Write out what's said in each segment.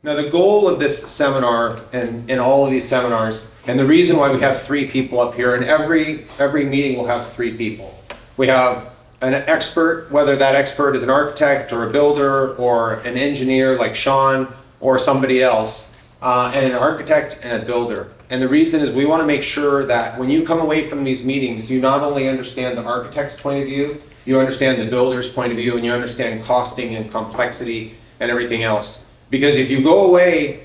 Now, the goal of this seminar and in all of these seminars, and the reason why we have 3 people up here, and every meeting will have 3 people. We have an expert, whether that expert is an architect or a builder or an engineer like Sean or somebody else, and an architect and a builder. And the reason is we want to make sure that when you come away from these meetings, you not only understand the architect's point of view, you understand the builder's point of view, and you understand costing and complexity and everything else. Because if you go away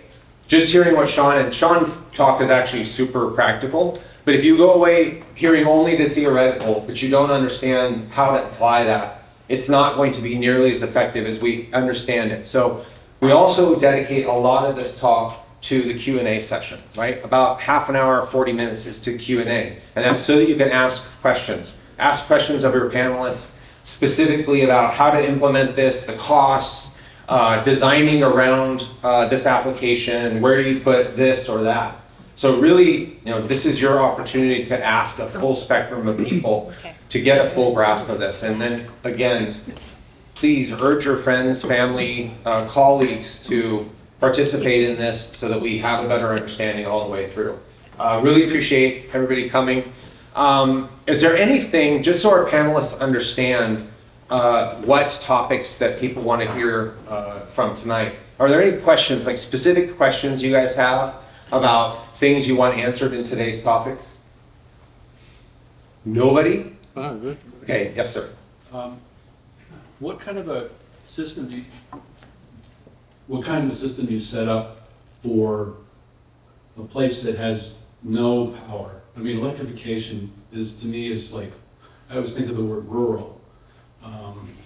just hearing what Sean's talk is actually super practical, but if you go away hearing only the theoretical, but you don't understand how to apply that, it's not going to be nearly as effective as we understand it. So we also dedicate a lot of this talk to the Q&A session, right? About half an hour, 40 minutes is to Q&A. And that's so that you can ask questions. Ask questions of your panelists, specifically about how to implement this, the costs, designing around this application, where do you put this or that? So really, this is your opportunity to ask a full spectrum of people to get a full grasp of this. And then again, please urge your friends, family, colleagues to participate in this so that we have a better understanding all the way through. Really appreciate everybody coming. Is there anything, just so our panelists understand what topics that people want to hear from tonight, are there any questions, like specific questions you guys have about things you want answered in today's topics? Nobody? Okay, yes, sir. What kind of a system do you set up for a place that has no power? I mean, electrification to me is like, I always think of the word rural.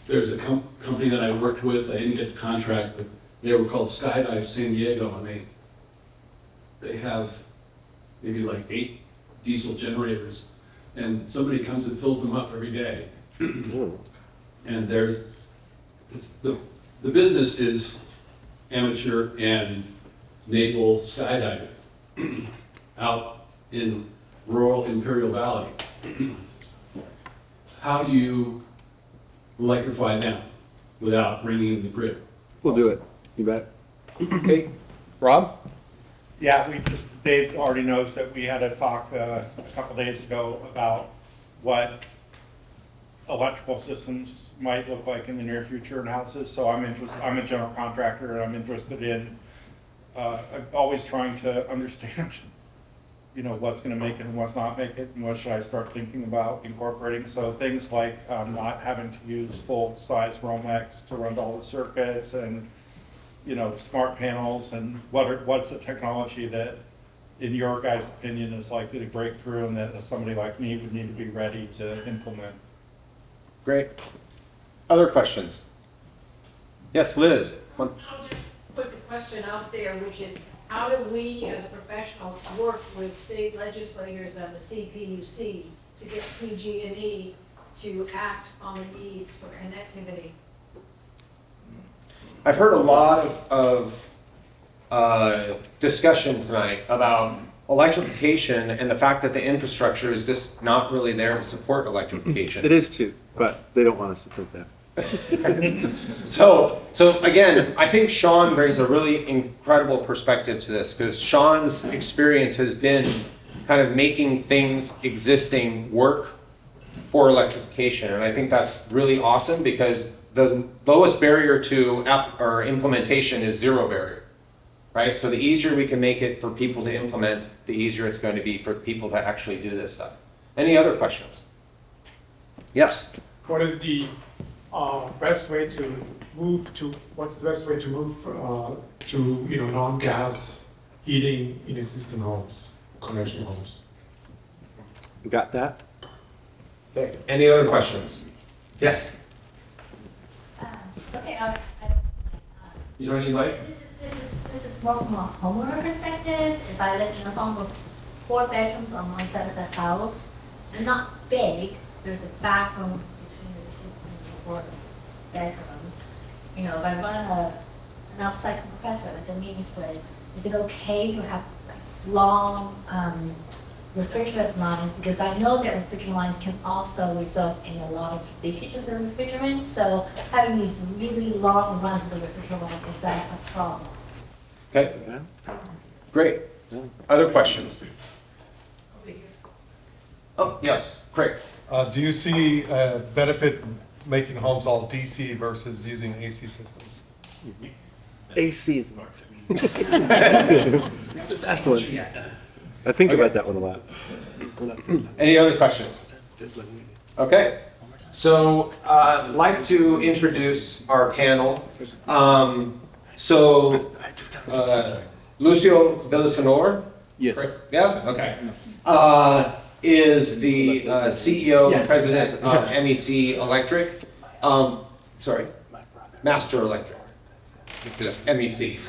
There's a company that I worked with, I didn't get the contract, but they were called Skydive San Diego, and they have maybe like 8 diesel generators, and somebody comes and fills them up every day. And the business is amateur and naval skydiving out in rural Imperial Valley. How do you electrify them without bringing in the grid? We'll do it. You bet. Okay, Rob? Yeah, Dave already knows that we had a talk a couple days ago about what electrical systems might look like in the near future in houses. So I'm a general contractor, and I'm interested in always trying to understand, what's going to make it and what's not make it, and what should I start thinking about incorporating. So things like not having to use full-size Romex to run all the circuits, and smart panels, and what's the technology that, in your guys' opinion, is likely to break through, and that somebody like me would need to be ready to implement. Great. Other questions? Yes, Liz. I'll just put the question out there, which is, how do we as professionals work with state legislators and the CPUC to get PG&E to act on the needs for connectivity? I've heard a lot of discussion tonight about electrification and the fact that the infrastructure is just not really there to support electrification. It is too, but they don't want us to think that. So again, I think Sean brings a really incredible perspective to this, because Sean's experience has been kind of making things existing work for electrification. And I think that's really awesome, because the lowest barrier to implementation is zero barrier, right? So the easier we can make it for people to implement, the easier it's going to be for people to actually do this stuff. Any other questions? Yes? What is the best way to move to non-gas heating in existing homes, conventional homes? You got that? Okay. Any other questions? Yes? Okay, I don't. You don't need light? This is more from a homeowner perspective. If I live in a home with 4 bedrooms on one side of the house, they're not big. There's a bathroom between the 4 bedrooms. If I run an outside compressor, like a mini split, is it okay to have long refrigerant lines? Because I know that refrigerant lines can also result in a lot of leakage of the refrigerant. So having these really long runs of the refrigerant line, is that a problem? Okay, great. Other questions? Oh, yes, Craig. Do you see benefit making homes all DC versus using AC systems? AC is the answer. That's the one. I think about that one a lot. Any other questions? Okay, so I'd like to introduce our panel. Lucio Villasenor. Yes. Yeah, okay. Is the CEO and president of MEC Electric. Sorry, Master Electric. Just MEC.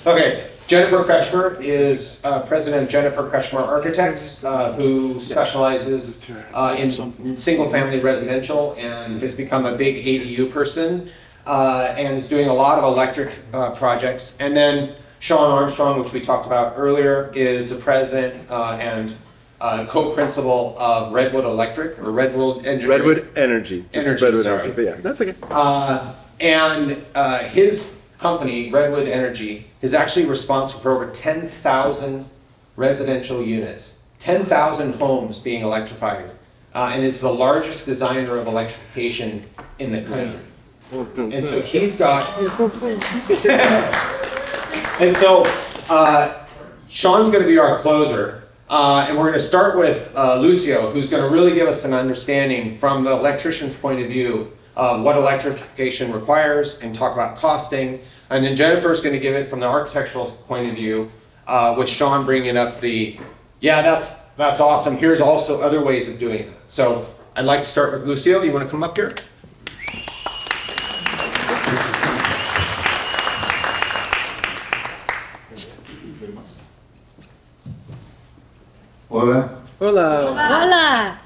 Okay, Jennifer Kretschmer is president of Jennifer Kretschmer Architects, who specializes in single-family residential and has become a big ADU person and is doing a lot of electric projects. And then Sean Armstrong, which we talked about earlier, is the president and co-principal of Redwood Electric or Redwood Engineering. Redwood Energy. Just Energy, Redwood sorry. Energy, but yeah, that's okay. And his company, Redwood Energy, is actually responsible for over 10,000 residential units, 10,000 homes being electrified, and is the largest designer of electrification in the country. And so he's got, and so Sean's going to be our closer. And we're going to start with Lucio, who's going to really give us an understanding from the electrician's point of view of what electrification requires and talk about costing. And then Jennifer's going to give it from the architectural point of view, with Sean bringing up the, yeah, that's awesome. Here's also other ways of doing it. So I'd like to start with Lucio. You want to come up here? Hola. Hola. Hola.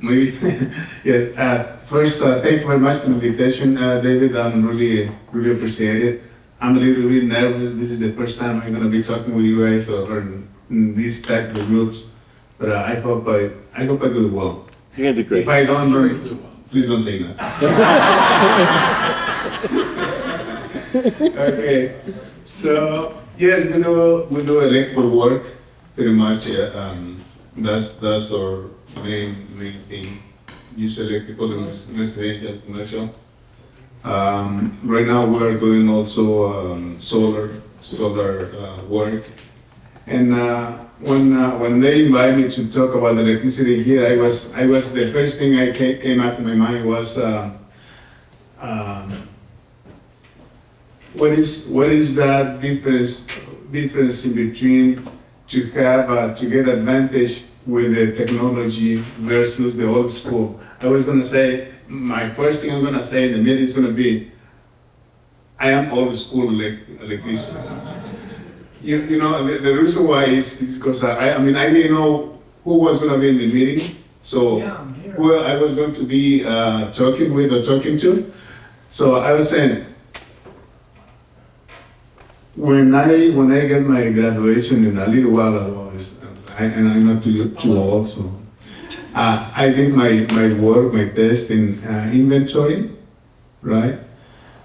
Muy bien. Yeah, first, thank you very much for the invitation, David. I'm really appreciate it. I'm a little bit nervous. This is the first time I'm going to be talking with you guys or in these type of groups. But I hope I do it well. You're gonna do great. If I don't, please don't say that. Okay. So yes, we do electrical work pretty much. That's our main thing. Use electrical in residential, commercial. Right now we're doing also solar work. And when they invited me to talk about electricity here, I was the first thing I came up to my mind was what is that difference in between to have to get advantage with the technology versus the old school. I was going to say, my first thing I'm going to say in the meeting is going to be, I am old school electrician. You know, the reason why is because I didn't know who was going to be in the meeting, so who I was going to be talking with or talking to. So I was saying, when I get my graduation in a little while, and I'm not too old, so I did my work, my test in inventory, right?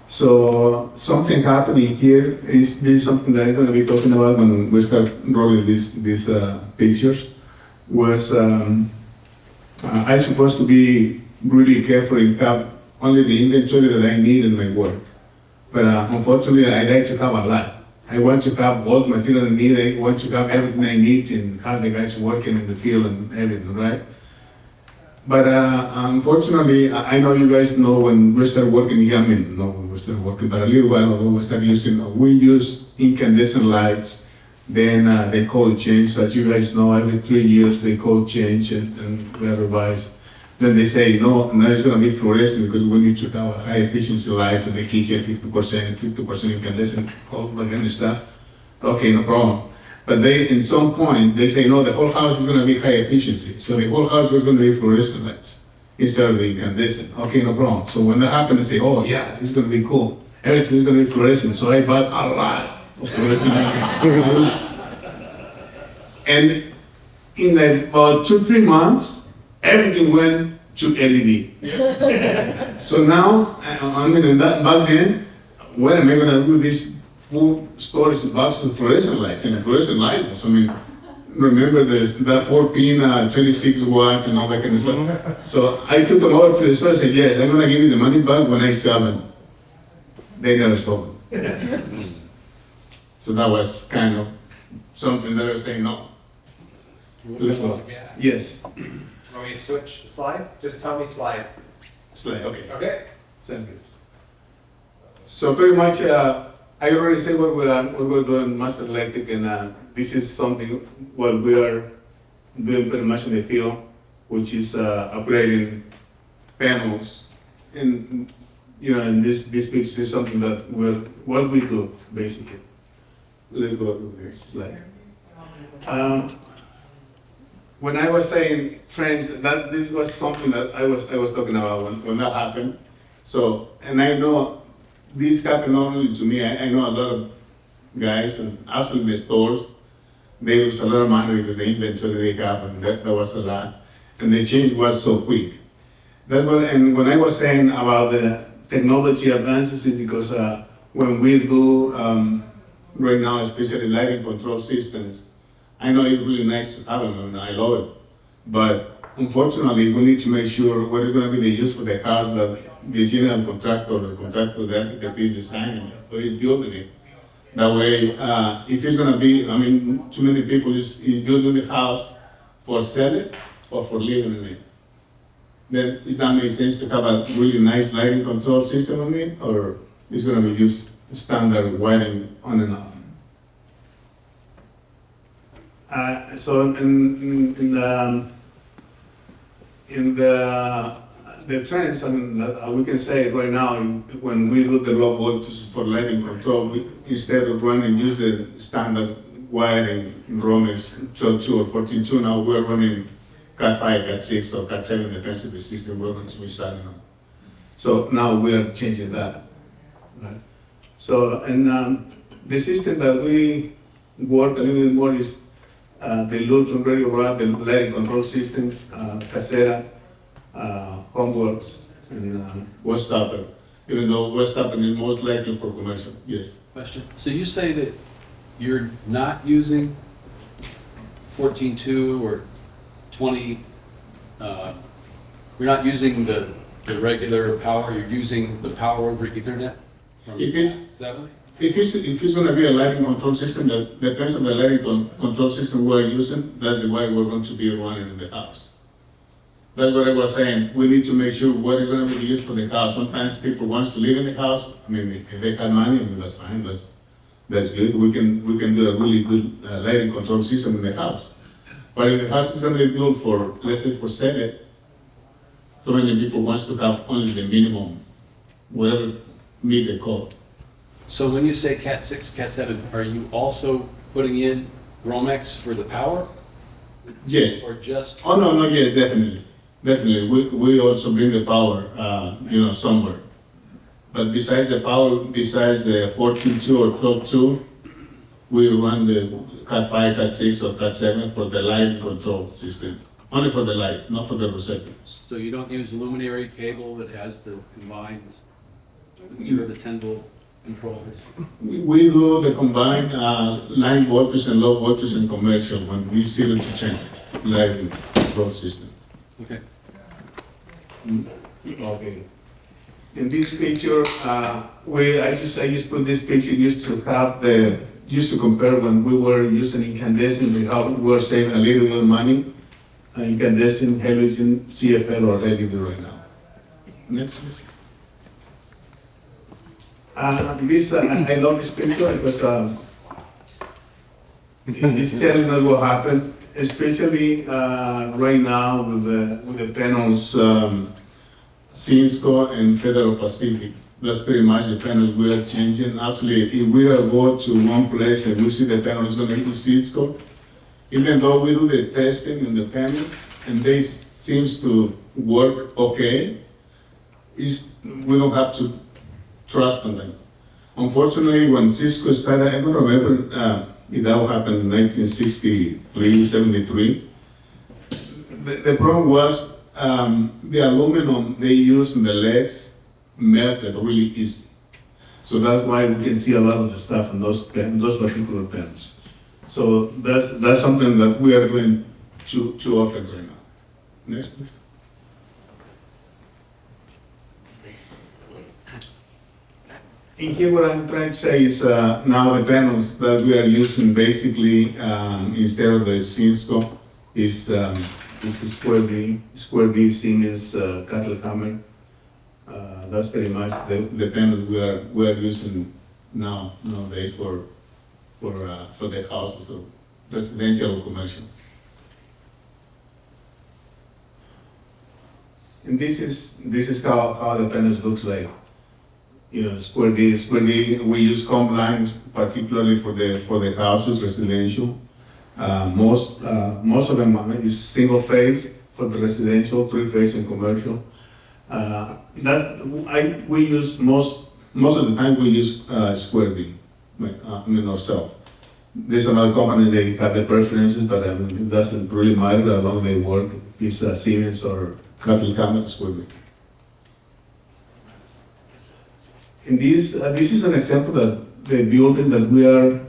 So something happening here is this something that I'm going to be talking about when we start rolling these pictures. Was I'm supposed to be really careful and have only the inventory that I need in my work, but unfortunately I like to have a lot. I want to have all the material I need. I want to have everything I need and have the guys working in the field and everything, right? But unfortunately, I know you guys know when we start working here, we started working, but a little while ago we use incandescent lights. Then they code change, so as you guys know, every 3 years they code change and we revise. Then they say, no, now it's going to be fluorescent because we need to have high efficiency lights in the kitchen, 50% incandescent, all that kind of stuff. Okay, no problem. But they, in some point, they say, no, the whole house is going to be high efficiency. So the whole house was going to be fluorescent lights instead of the incandescent. Okay, no problem. So when that happened, they say, oh yeah, it's going to be cool. Everything is going to be fluorescent. So I bought a lot of fluorescent lights. And in about 2-3 months, everything went to LED. So now, back then, what am I going to do this full storage box of fluorescent lights, and fluorescent light bulbs. I mean, remember this, that 4-pin, 26 watts and all that kind of stuff. So I took them over to the store and said, yes, I'm gonna give you the money back when I sell them. They never sold them. So that was kind of something that I was saying no. Let's go. Yes. Want me to switch the slide? Just tell me slide. Slide, okay. Okay. Sounds good. So pretty much, I already said what we're doing Master Electric, and this is something what we are doing pretty much in the field, which is upgrading panels. And and this picture is something that what we do basically. Let's go to the next slide. When I was saying trends, that this was something that I was talking about when that happened. So, and I know this happened not only to me. I know a lot of guys, and also in the stores, they lose a lot of money because the inventory they have, and that was a lot. And the change was so quick. That's what, and when I was saying about the technology advances, is because when we do right now, especially lighting control systems, I know it's really nice to have them, and I love it. But unfortunately, we need to make sure what is going to be the use for the house that the general contractor or the contractor, the architect is designing it or is building it. That way, if it's going to be, too many people is building the house for selling or for living in it. Then does that make sense to have a really nice lighting control system on it, or it's going to be just standard wiring on and off? So in the trends, we can say right now, when we do the low voltage for lighting control, instead of running use the standard wiring Romex 12.2 or 14.2, now we're running Cat 5, Cat 6, or Cat 7, depends on the system we're going to be selling on. So now we're changing that. Right? So, and the system that we work a little bit more is the Lutron Radio Rod, the lighting control systems, Casera, Homeworks, and Westopper. Even though Westopper is most likely for commercial. Yes. Question. So you say that you're not using 14.2 or 20, you're not using the regular power, you're using the power over Ethernet from If it's 7? If it's going to be a lighting control system, that depends on the lighting control system we're using. That's the way we're going to be running in the house. That's what I was saying. We need to make sure what is going to be used for the house. Sometimes people want to live in the house. If they have money, that's fine. That's good. We can do a really good lighting control system in the house. But if the house is going to be built for, let's say, for sale, so many people want to have only the minimum, whatever meet the code. So when you say Cat 6, Cat 7, are you also putting in Romex for the power? Yes. Or just? Oh, no, yes, definitely. Definitely. We also bring the power, somewhere. But besides the power, besides the 14.2 or 12.2, we run the Cat 5, Cat 6, or Cat 7 for the light control system. Only for the light, not for the receptacles. So you don't use luminary cable that has the combined 0 to 10 volt controllers? We do the combined line voltage and low voltage in commercial when we see them to change lighting control system. Okay. Okay. In this picture, I just put this picture used to compare when we were using incandescent, how we were saving a little bit of money. Incandescent, halogen, CFL, or LED right now. Next, please. I love this picture because it's telling us what happened, especially right now with the panels, Cisco and Federal Pacific. That's pretty much the panels we are changing. Actually, if we go to one place and we see the panel is going to be Cisco, even though we do the testing in the panels and they seems to work okay, we don't have to trust on them. Unfortunately, when Cisco started, I don't remember if that happened in 1963, 73. The problem was the aluminum they used in the legs melted really easy. So that's why we can see a lot of the stuff in those particular panels. So that's something that we are doing to offer right now. Next, please. In here, what I'm trying to say is now the panels that we are using basically instead of the Cisco is this is Square D Siemens Cattle Hammer. That's pretty much the panel we are using nowadays for the houses of residential or commercial. And this is how the panels looks like. You know, Square D, we use comb lines particularly for the houses, residential. Most of them is single phase for the residential, 3-phase and commercial. We use most of the time we use Square D, ourselves. There's another company they have their preferences, but it doesn't really matter how long they work. If it's Siemens or Cattle Hammer, Square D. And this is an example that the building that we are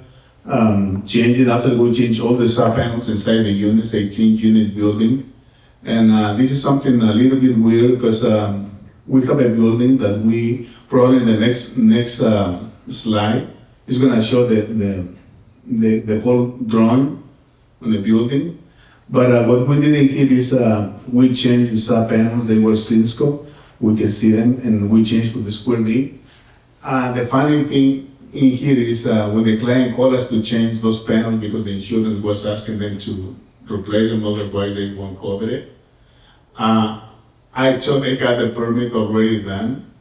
changing after we change all the sub panels inside the units, 18-unit building. And this is something a little bit weird because we have a building that we probably in the next slide is going to show the whole drawing on the building. But what we did in here is we changed the sub panels. They were Cisco. We can see them, and we changed to the Square D. The funny thing in here is when the client called us to change those panels because the insurance was asking them to replace them, otherwise they won't cover it. I thought they had the permit already done.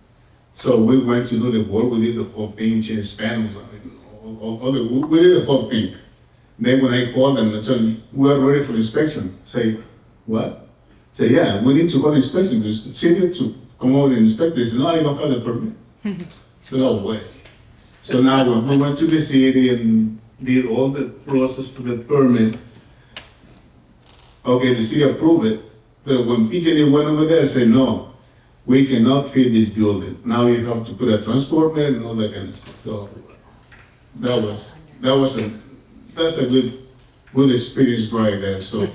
So we went to do the work, we did the whole thing, changed panels, we did the whole thing. Then when I called them, I told them, we are ready for inspection. Say, what? Say, yeah, we need to go to inspection. The city to come over and inspect this. No, I don't have the permit. So no way. So now when we went to the city and did all the process for the permit, okay, the city approved it, but when PG&E went over there and said, no, we cannot fit this building. Now you have to put a transport man and all that kind of stuff. So that's a good experience right there. So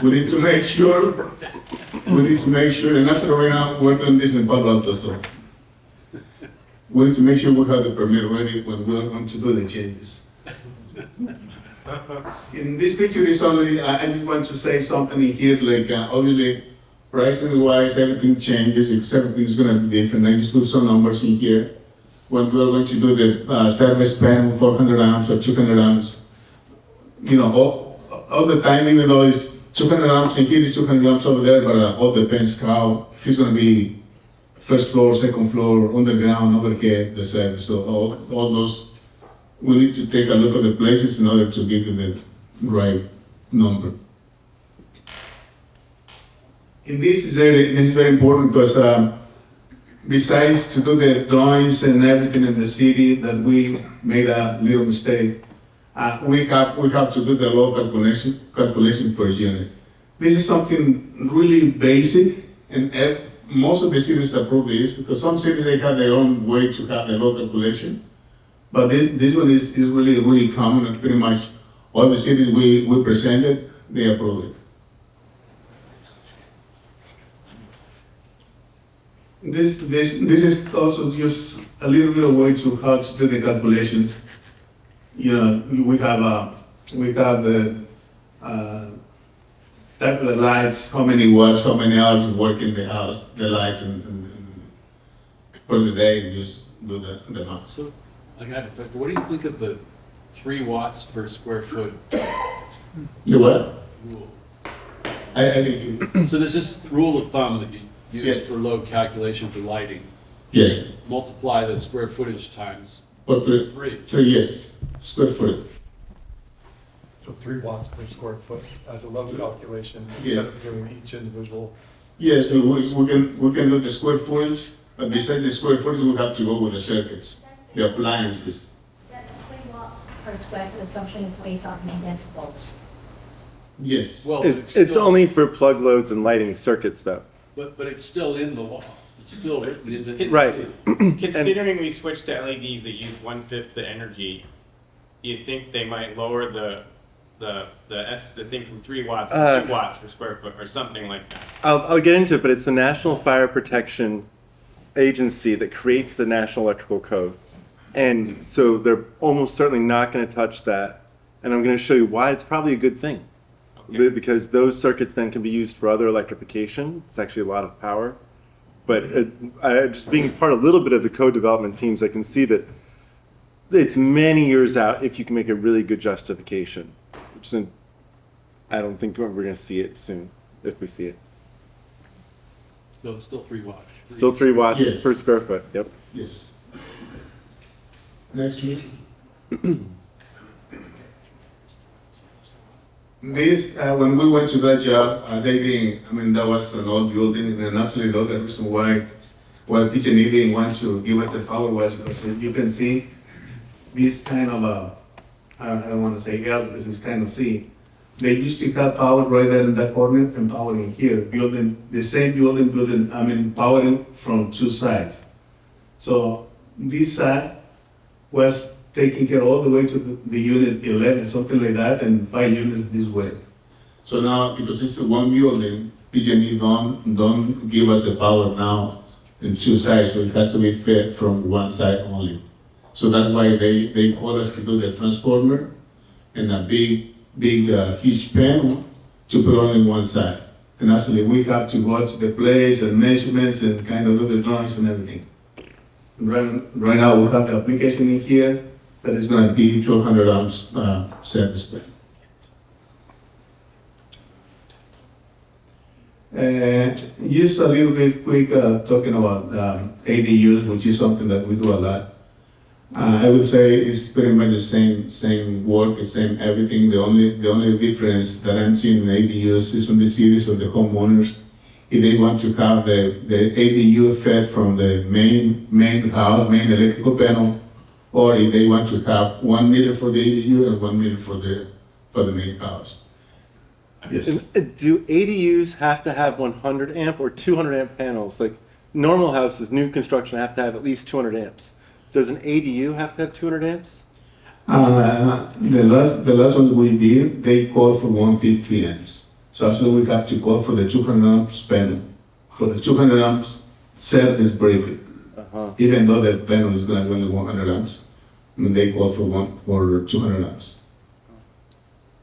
we need to make sure, and after right now, we're doing this in Palo Alto, so we need to make sure we have the permit ready when we're going to do the changes. In this picture is only, I just want to say something in here, like obviously pricing wise, everything changes, if everything is going to be different. I just put some numbers in here. When we're going to do the service panel, 400 amps or 200 amps, you know, all the time, even though it's 200 amps in here, it's 200 amps over there, but all depends how, if it's going to be first floor, second floor, underground, overhead, the service. So all those, we need to take a look at the places in order to give you the right number. And this is very important because besides to do the drawings and everything in the city that we made a little mistake, we have to do the local calculation per unit. This is something really basic, and most of the cities approve this, because some cities they have their own way to have the local calculation. But this one is really, really common, and pretty much all the cities we presented, they approve it. This is also just a little bit of way to how to do the calculations. You know, we have the type of the lights, how many watts, how many hours you work in the house, the lights, and per the day, and just do the math. So, I got it, but what do you think of the 3 watts per square foot You what? rule? I think So there's this rule of thumb that you use Yes. for load calculation for lighting. yes. Multiply the square footage times Or 3. 3 yes, square foot. So 3 watts per square foot as a load calculation Yeah. instead of giving each individual. Yes, we can do the square footage, but besides the square footage, we have to go with the circuits, the appliances. That 3 watts per square foot assumption is based on maintenance volts. Yes. Well, but It's still- only for plug loads and lighting circuits though. But it's still in the law. It's still written in the. Right. Considering we switched to LEDs that use 1/5 the energy, do you think they might lower the thing from 3 watts to 2 watts per square foot or something like that? I'll get into it, but it's the National Fire Protection Agency that creates the National Electrical Code. And so they're almost certainly not going to touch that. And I'm going to show you why it's probably a good thing. Okay. Because those circuits then can be used for other electrification. It's actually a lot of power. But just being part a little bit of the code development teams, I can see that it's many years out if you can make a really good justification. Which then I don't think we're going to see it soon, if we see it. So it's still 3 watts. Still 3 watts Yes. per square foot. Yep. Yes. Next, please. This, when we went to that job, that was an old building, and actually the other reason why PG&E didn't want to give us the power was because you can see this kind of I don't want to say L because it's kind of C. They used to have power right there in that corner and powering here, the same building, powering from 2 sides. So this side was taking care all the way to the unit 11, something like that, and 5 units this way. So now, because it's one building, PG&E don't give us the power now in 2 sides, so it has to be fed from 1 side only. So that's why they call us to do the transformer and a big, huge panel to put only 1 side. And actually, we have to go to the place and measurements and kind of do the drawings and everything. Right now, we have the application in here that is going to be 1200 amps service plan. Just a little bit quick talking about ADUs, which is something that we do a lot. I would say it's pretty much the same work, the same everything. The only difference that I'm seeing in ADUs is on the cities or the homeowners. If they want to have the ADU fed from the main house, main electrical panel, or if they want to have 1 meter for the ADU and 1 meter for the main house. Yes. And do ADUs have to have 100 amp or 200 amp panels? Like normal houses, new construction have to have at least 200 amps. Does an ADU have to have 200 amps? The last ones we did, they called for 150 amps. So actually we have to call for the 200 amps panel. For the 200 amps, cell is breaking. Even though the panel is going to be only 100 amps, they call for 200 amps.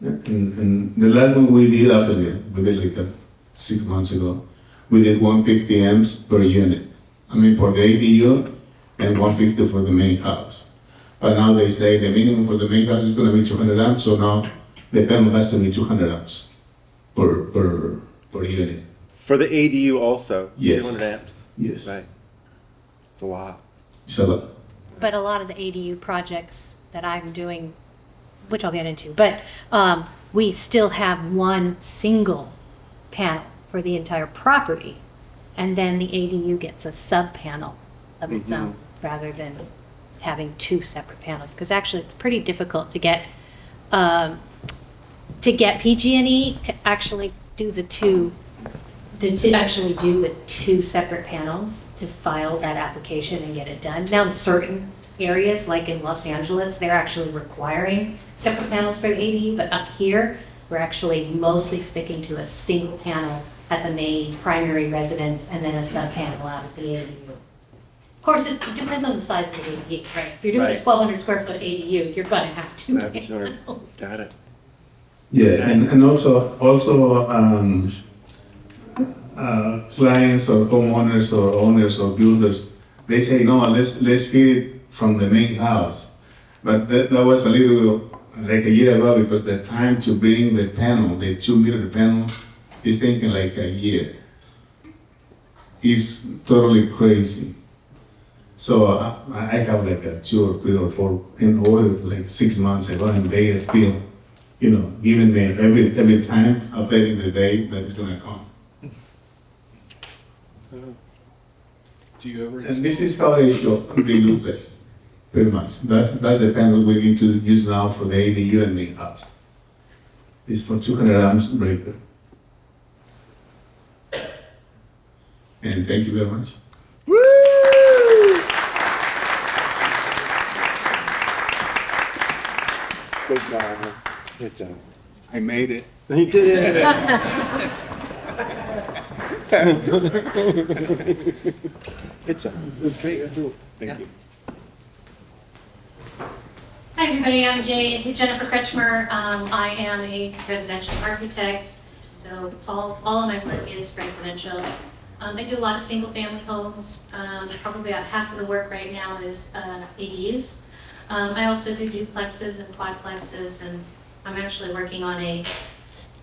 And the last one we did actually, we did like 6 months ago, we did 150 amps per unit. For the ADU and 150 for the main house. But now they say the minimum for the main house is going to be 200 amps, so now the panel has to be 200 amps per unit. For the ADU also? Yes. 200 amps? Yes. Right. It's a lot. It's a lot. But a lot of the ADU projects that I'm doing, which I'll get into, but we still have one single panel for the entire property, and then the ADU gets a sub-panel of its own, rather than having 2 separate panels. Because actually, it's pretty difficult to get PG&E to actually do the two separate panels to file that application and get it done. Now, in certain areas, like in Los Angeles, they're actually requiring separate panels for the ADU, but up here, we're actually mostly sticking to a single panel at the main primary residence and then a sub-panel out at the ADU. Of course, it depends on the size of the ADU, right? If you're doing Right. a 1,200 square foot ADU, you're gonna have 2 I have 200. panels. Got it. Yeah, and also clients or homeowners or owners or builders, they say, no, let's feed it from the main house. But that was a little like a year ago because the time to bring the panel, the 2 meter panel, is taking like a year. It's totally crazy. So I have like a 2 or 3 or 4 in order like 6 months ago, and they are still, giving me every time updating the date that it's gonna come. So, do you ever? And this is how they look like, pretty much. That's the panel we need to use now for the ADU and main house. It's for 200 amps breaker. And thank you very much. Good job. Good job. I made it. He did it. Good job. It was great. Thank you. Hi, everybody. I'm Jennifer Kretschmer. I am a residential architect, so all of my work is residential. I do a lot of single-family homes. Probably about half of the work right now is ADUs. I also do duplexes and quadplexes, and I'm actually working on a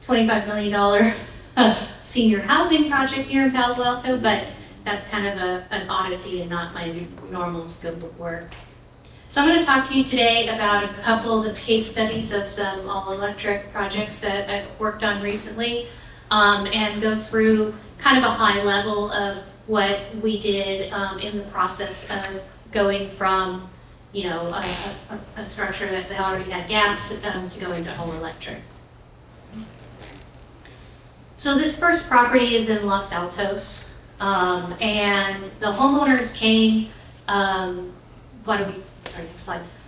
$25 million senior housing project here in Palo Alto, but that's kind of an oddity and not my normal scope of work. So I'm going to talk to you today about a couple of case studies of some all-electric projects that I've worked on recently, and go through kind of a high level of what we did in the process of going from, you know, a structure that already had gas to go into all electric. So this first property is in Los Altos, and the homeowners came. The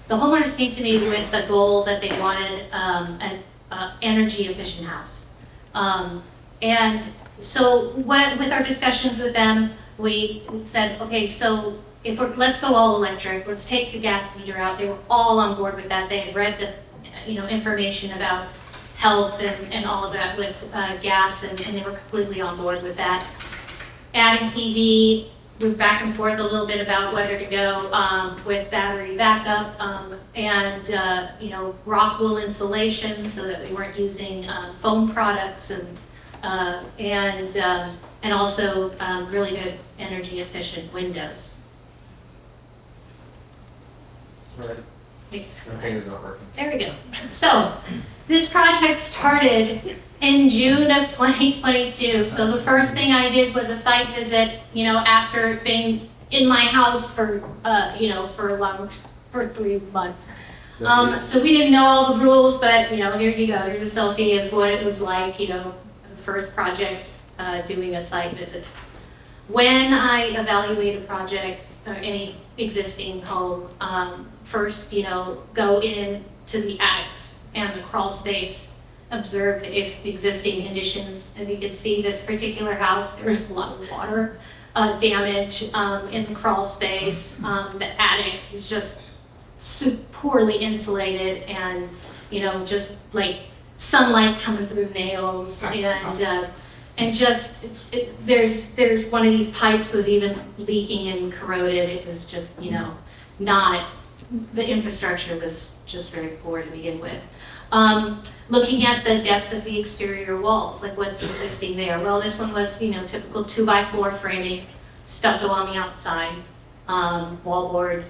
homeowners came to me with a goal that they wanted an energy efficient house. And so with our discussions with them, we said, okay, so let's go all electric, let's take the gas meter out. They were all on board with that. They had read the information about health and all of that with gas, and they were completely on board with that. Adding PV, moved back and forth a little bit about whether to go with battery backup and rock wool insulation so that we weren't using foam products and also really good energy efficient windows. There we go. So this project started in June of 2022. So the first thing I did was a site visit, after being in my house for 3 months. So we didn't know all the rules, but here you go. Here's a selfie of what it was like, the first project doing a site visit. When I evaluate a project or any existing home, first, go in to the attics and the crawl space, observe the existing conditions. As you can see, this particular house, there's a lot of water damage in the crawl space. The attic is just poorly insulated, and just like sunlight coming through nails, and just there's one of these pipes was even leaking and corroded. It was just not, the infrastructure was just very poor to begin with. Looking at the depth of the exterior walls, like what's existing there. Well, this one was, typical 2x4 framing, stucco on the outside, wallboard,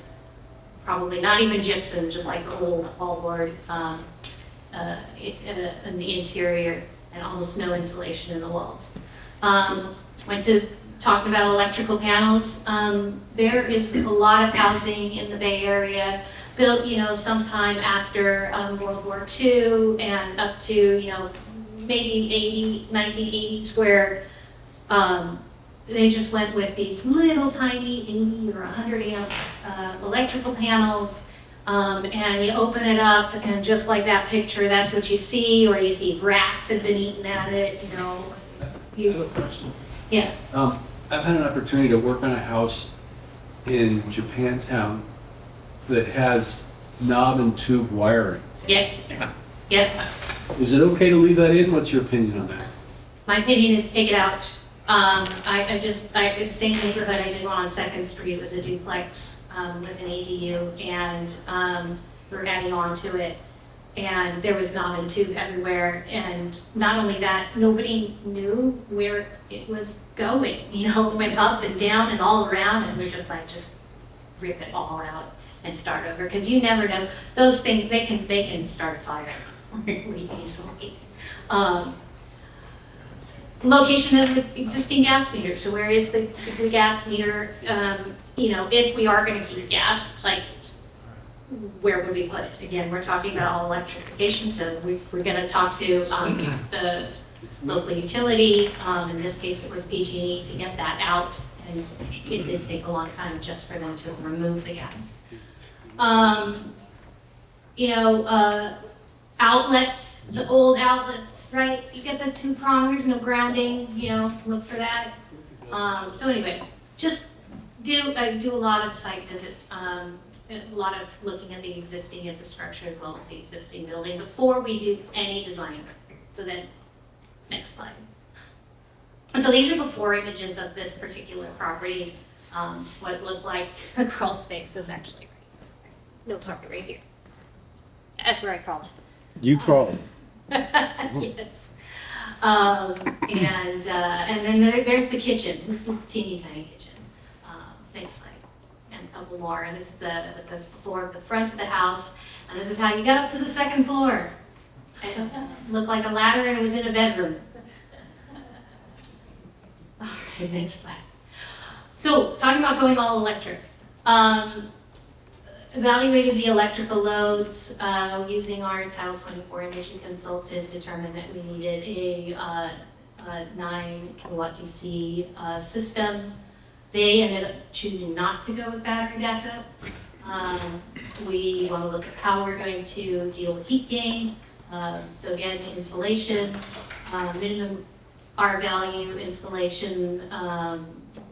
probably not even gypsum, just like the old wallboard in the interior, and almost no insulation in the walls. Went to talking about electrical panels. There is a lot of housing in the Bay Area built, sometime after World War II and up to, maybe 1980s, where they just went with these little tiny 80 or 100 amp electrical panels, and you open it up, and just like that picture, that's what you see, or you see rats have been eating at it, I have a question. Yeah. I've had an opportunity to work on a house in Japantown that has knob and tube wiring. Yep. Yep. Is it okay to leave that in? What's your opinion on that? My opinion is take it out. It's the same neighborhood, I did one on 2nd Street. It was a duplex with an ADU, and we're adding on to it. And there was knob and tube everywhere. And not only that, nobody knew where it was going. It went up and down and all around, and we're just rip it all out and start over, because you never know. Those things, they can start a fire really easily. Location of the existing gas meter. So where is the gas meter? If we are going to keep gas, like, where would we put it? Again, we're talking about all electrification, so we're going to talk to the local utility. In this case, it was PG&E, to get that out, and it did take a long time just for them to remove the gas. outlets, the old outlets, right? You get the two prong, there's no grounding, you know, look for that. So anyway, just I do a lot of site visit, a lot of looking at the existing infrastructure as well as the existing building before we do any design work. So then, next slide. And so these are before images of this particular property. What it looked like, the crawl space was actually right here. That's where I crawled. You crawl. Yes. And then there's the kitchen, this little teeny tiny kitchen. Next slide. And a couple more. And this is the front of the house. And this is how you got up to the second floor. I don't know. It looked like a ladder and it was in a bedroom. All right, next slide. So, talking about going all electric. Evaluated the electrical loads using our Title 24 emission consultant, determined that we needed a 9 kilowatt DC system. They ended up choosing not to go with battery backup. We want to look at how we're going to deal with heat gain. So again, insulation, minimum R value insulation.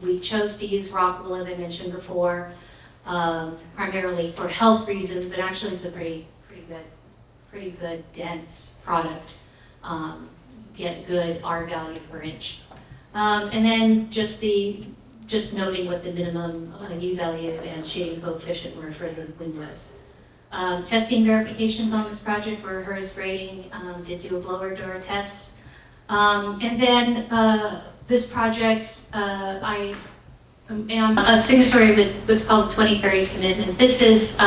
We chose to use Rockwool, as I mentioned before, primarily for health reasons, but actually it's a pretty good dense product. Get good R value per inch. And then just noting what the minimum U value and shading coefficient were for the windows. Testing verifications on this project were HERS grading, did do a blower door test. And then this project, I am a signatory with what's called 2030 commitment. This is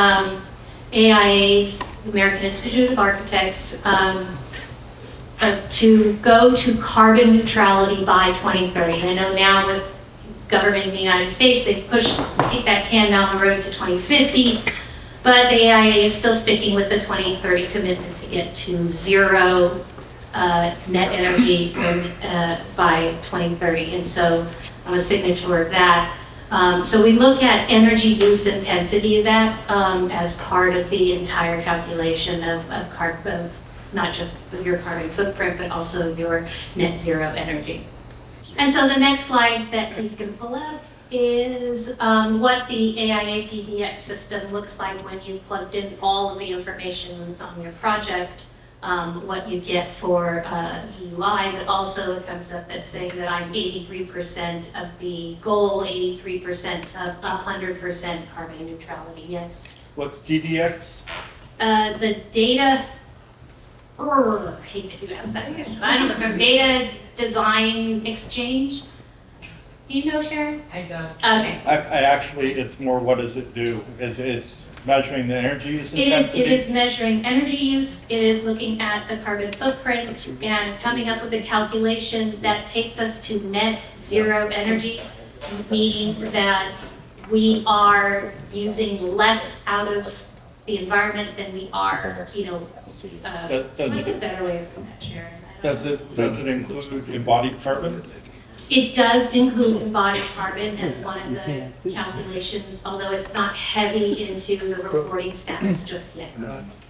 AIA's, American Institute of Architects, to go to carbon neutrality by 2030. And I know now with government in the United States, they've kicked that can down the road to 2050, but the AIA is still sticking with the 2030 commitment to get to zero net energy by 2030, and so I'm a signature of that. So we look at energy use intensity of that as part of the entire calculation of not just your carbon footprint, but also your net zero energy. And so the next slide that he's going to pull up is what the AIA PDX system looks like when you plugged in all of the information on your project, what you get for EUI, but also it comes up that's saying that I'm 83% of the goal, 83% of 100% carbon neutrality, yes. What's DDX? The data, I hate that you asked that. I don't remember. Data Design Exchange. Do you know, Sharon? I don't. Okay. I actually, it's more what does it do? It's measuring the energy use It intensity? is measuring energy use. It is looking at the carbon footprint and coming up with a calculation that takes us to net zero energy, meaning that we are using less out of the environment than we are, you know, what's a better way of putting that, Sharon? Does it include embodied carbon? It does include embodied carbon as one of the calculations, although it's not heavy into the reporting stats just yet.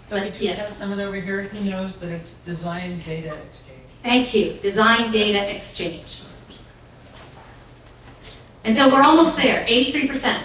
So we do Yes. have someone over here who knows that it's design data exchange. Thank you, design data exchange. And so we're almost there, 83%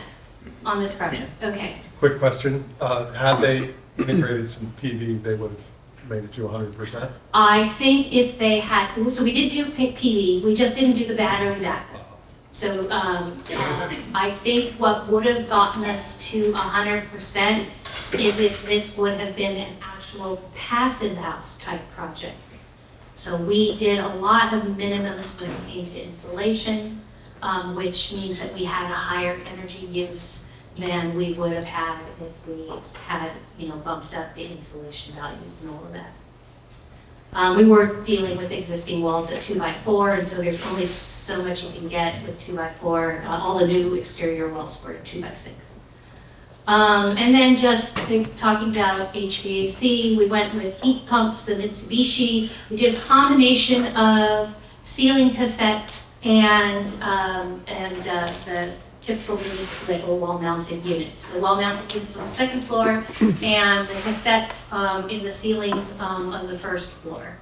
on this project, okay. Quick question, had they integrated some PV, they would have made it to 100%? I think if they had, so we did do PV, we just didn't do the battery backup. So I think what would have gotten us to 100% is if this would have been an actual passive house type project. So we did a lot of minimums when it came to insulation, which means that we had a higher energy use than we would have had if we had, you know, bumped up the insulation values and all of that. We were dealing with existing walls at 2x4, and so there's only so much you can get with 2x4. All the new exterior walls were 2x6. And then just talking about HVAC, we went with heat pumps, the Mitsubishi. We did a combination of ceiling cassettes and the typical mini split or wall-mounted units. The wall-mounted units on the second floor and the cassettes in the ceilings on the first floor.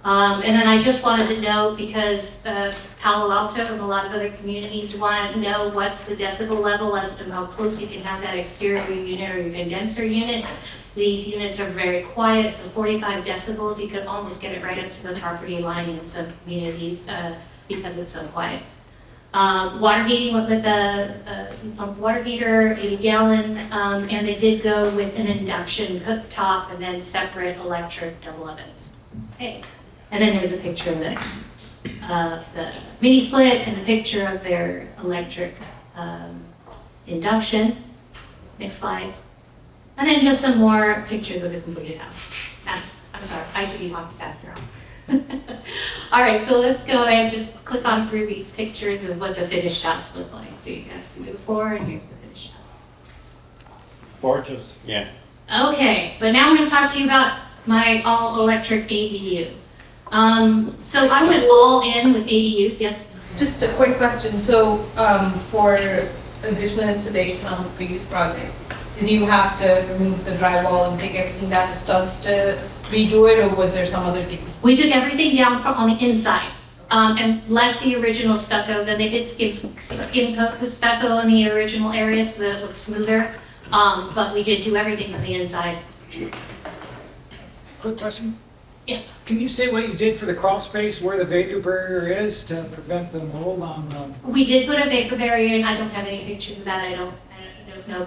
And then I just wanted to know, because Palo Alto and a lot of other communities want to know what's the decibel level as to how close you can have that exterior unit or your condenser unit. These units are very quiet, so 45 decibels, you could almost get it right up to the property line in some communities because it's so quiet. Water heating went with a pump water heater, 80 gallon, and they did go with an induction cooktop and then separate electric double ovens. Okay. And then there's a picture of the mini split and a picture of their electric induction. Next slide. And then just some more pictures of the completed house. I'm sorry, I should be walking faster. All right, so let's go and just click on through these pictures of what the finished house look like. So you guys see the before and here's the finished house. Gorgeous. Yeah. Okay, but now I'm going to talk to you about my all-electric ADU. So I went all in with ADUs, yes? Just a quick question. So, for additional installation on the previous project, did you have to remove the drywall and take everything down to studs to redo it, or was there some other technique? We took everything down from on the inside and left the original stucco. Then they did skim coat the stucco in the original area so that it looked smoother. But we did do everything on the inside. Quick question. Yeah. Can you say what you did for the crawl space where the vapor barrier is to prevent the mold on We did put a vapor barrier in. I don't have any pictures of that. I don't know,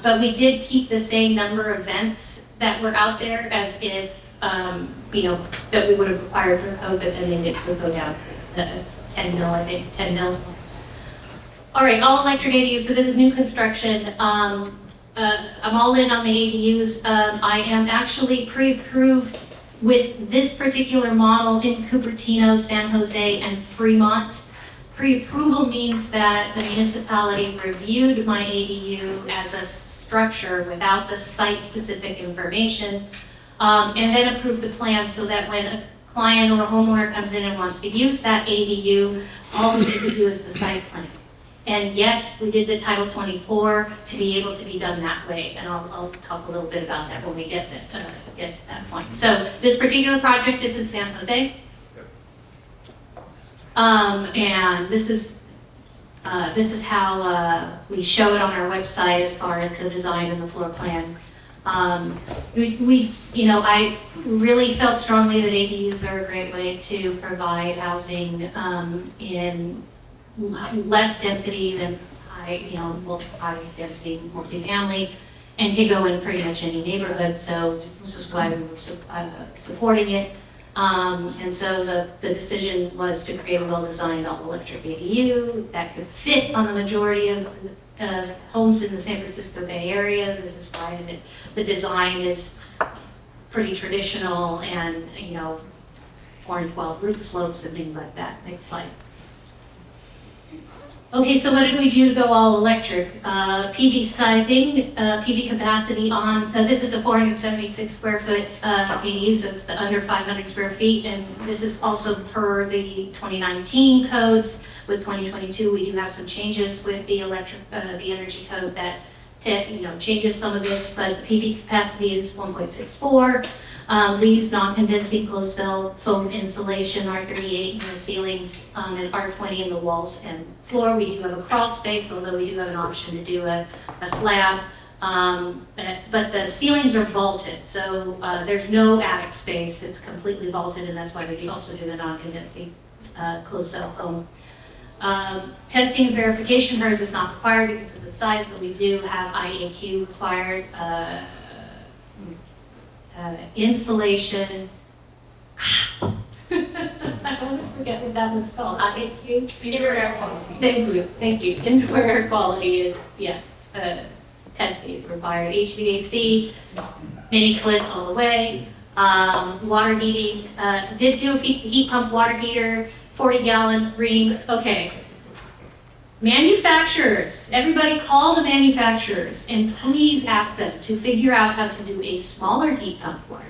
but we did keep the same number of vents that were out there as if that we would have required for code, but then they did go down 10 mil, I think 10 mil. All right, all electric ADUs. So this is new construction. I'm all in on the ADUs. I am actually pre-approved with this particular model in Cupertino, San Jose, and Fremont. Pre-approval means that the municipality reviewed my ADU as a structure without the site-specific information, and then approved the plan so that when a client or a homeowner comes in and wants to use that ADU, all we need to do is the site plan. And yes, we did the Title 24 to be able to be done that way, and I'll talk a little bit about that when we get to that point. So this particular project is in San Jose, and this is how we show it on our website as far as the design and the floor plan. I really felt strongly that ADUs are a great way to provide housing in less density than high density multifamily, and can go in pretty much any neighborhood. So this is why we were supporting it. And so the decision was to create a well-designed all-electric ADU that could fit on the majority of homes in the San Francisco Bay Area. This is why the design is pretty traditional, and 4 and 12 roof slopes and things like that. Next slide. Okay, so what did we do to go all electric? PV sizing, PV capacity on, this is a 476 square foot ADU, so it's the under 500 square feet, and this is also per the 2019 codes. With 2022, we do have some changes with the the energy code that changes some of this, but the PV capacity is 1.64. We use non-condensing closed cell foam insulation, R38 in the ceilings, and R20 in the walls and floor. We do have a crawl space, although we do have an option to do a slab. But the ceilings are vaulted, so there's no attic space. It's completely vaulted, and that's why we do also do the non-condensing closed cell foam. Testing and verification hers is not required because of the size, but we do have IAQ required. Insulation. I always forget what that one's called. IAQ. Indoor air quality. Thank you. Indoor air quality is testing is required. HVAC, mini splits all the way. Water heating. Did do a heat pump water heater. 40-gallon ring. Okay. Manufacturers, everybody call the manufacturers and please ask them to figure out how to do a smaller heat pump water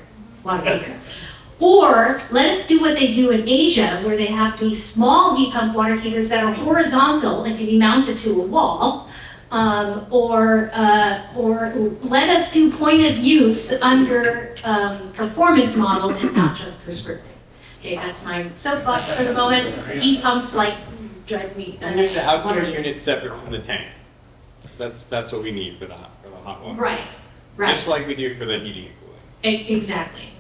heater Or let us do what they do in Asia, where they have these small heat pump water heaters that are horizontal and can be mounted to a wall. Or let us do point of use under performance model and not just prescriptive. Okay, that's my soapbox for the moment. Heat pumps like drive me. And there's the outdoor unit separate from the tank. That's what we need for the hot water. Right, right. Just like we do for the heating and cooling. Exactly.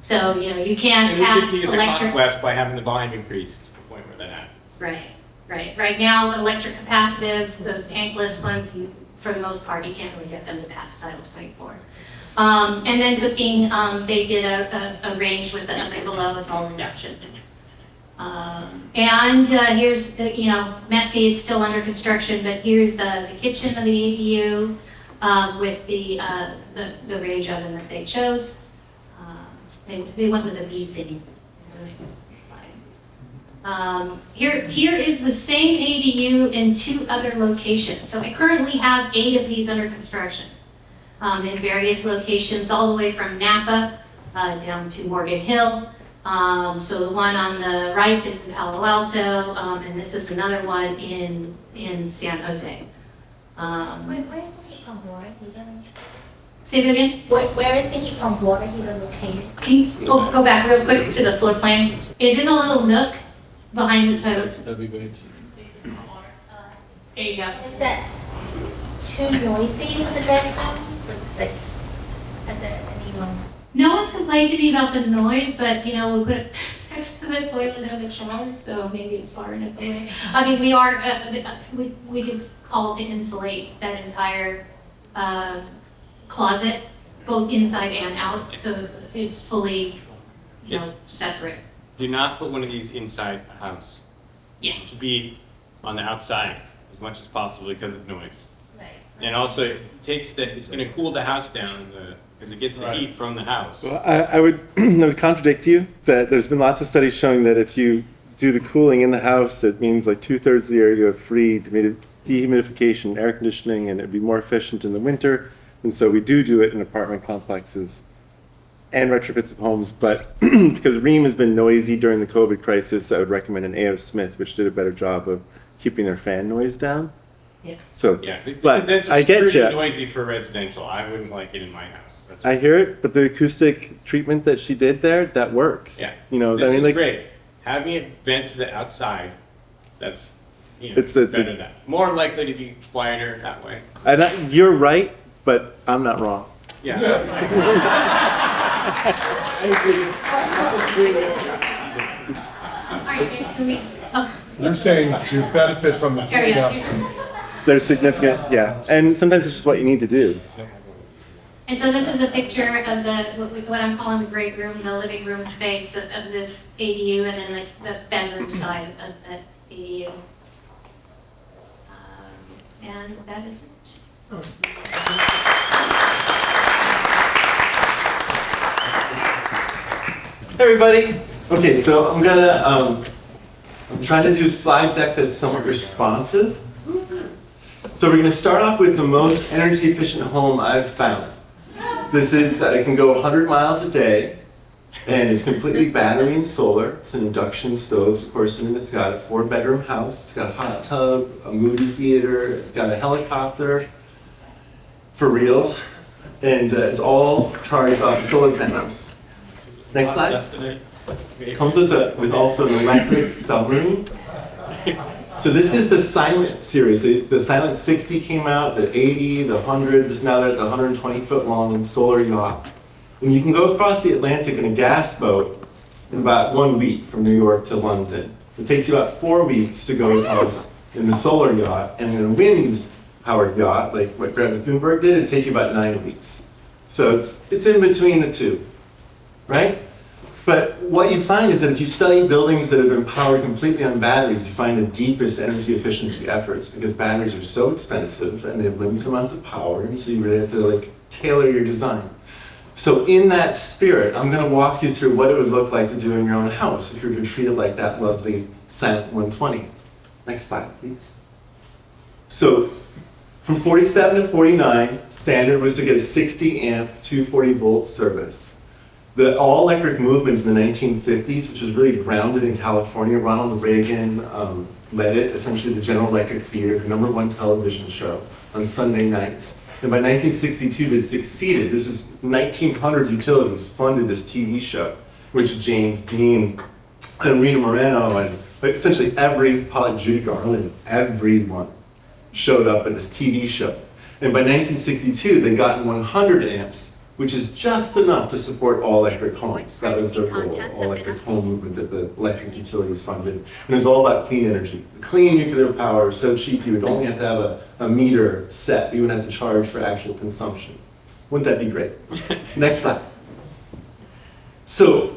So, you can't And we pass can see the electric. cost less by having the volume increased to the point where that happens. Right. Right now, electric capacitive, those tankless ones, for the most part, you can't really get them to pass Title 24. And then cooking, they did a range with the upper and below, it's all reduction. And here's, messy, it's still under construction, but here's the kitchen of the ADU with the range oven that they chose. They went with a V thing. Here is the same ADU in 2 other locations. So I currently have 8 of these under construction in various locations, all the way from Napa down to Morgan Hill. So the one on the right is in Palo Alto, and this is another one in San Jose. Where's the heat pump water heater? Say that again? Where is the heat pump water heater located? Can you go back real quick to the floor plan? It's in a little nook behind the title. That'd be great. There you go. Is that too noisy for the bedroom? Like, is there anyone? No one's complained to me about the noise, but we put it next to the toilet and the shower, so maybe it's far enough away. I mean, we are, we did call to insulate that entire closet, both inside and out, so it's fully, separate. Do not put one of these inside a house. Yeah. It should be on the outside as much as possible because of noise. Right. And also, it's going to cool the house down because it gets the heat from the house. Well, I would contradict you that there's been lots of studies showing that if you do the cooling in the house, it means like 2/3 of the area you have free dehumidification, air conditioning, and it'd be more efficient in the winter. And so we do it in apartment complexes and retrofits of homes, but because Rheem has been noisy during the COVID crisis, I would recommend an A.O. Smith, which did a better job of keeping their fan noise down. Yeah. So, Yeah, but that's I get pretty you. noisy for residential. I wouldn't like it in my house. That's I hear it, but the acoustic treatment that she did there, that works. Yeah. This is great. Having it vent to the outside, that's It's better than that. More likely to be quieter that way. And you're right, but I'm not wrong. Yeah. You're saying you benefit from the Carry heat on. gas. They're significant, yeah. And sometimes it's just what you need to do. And so this is a picture of what I'm calling the great room, the living room space of this ADU, and then the bedroom side of that ADU. And that is it. Hey everybody. Okay, so I'm trying to do a slide deck that's somewhat responsive. So we're gonna start off with the most energy efficient home I've found. This is, it can go 100 miles a day, and it's completely battery and solar. It's an induction stove, of course, and it's got a 4-bedroom house. It's got a hot tub, a movie theater, it's got a helicopter, for real, and it's all charged off solar panels. Next slide. Yesterday. It comes with also an electric submarine. So this is the Silent series. The Silent 60 came out, the 80, the 100, now they're at the 120-foot long solar yacht. And you can go across the Atlantic in a gas boat in about 1 week from New York to London. It takes you about 4 weeks to go across in the solar yacht, and in a wind-powered yacht, like what Greta Thunberg did, it'd take you about 9 weeks. So it's in between the two, right? But what you find is that if you study buildings that have been powered completely on batteries, you find the deepest energy efficiency efforts because batteries are so expensive and they have limited amounts of power, and so you really have to tailor your design. So in that spirit, I'm going to walk you through what it would look like to do in your own house if you were to treat it like that lovely Silent 120. Next slide, please. So from 47 to 49, standard was to get a 60 amp 240 volt service. The all-electric movement in the 1950s, which was really grounded in California, Ronald Reagan led it, essentially the General Electric Theater, the #1 television show on Sunday nights. And by 1962, it succeeded. This is 1,900 utilities funded this TV show, which James Dean and Rita Moreno and essentially Judy Garland, everyone showed up at this TV show. And by 1962, they'd gotten 100 amps, which is just enough to support all-electric homes. That was their goal, all-electric home movement that the electric utilities funded. And it was all about clean energy. Clean nuclear power was so cheap, you would only have to have a meter set. You wouldn't have to charge for actual consumption. Wouldn't that be great? Next slide. So,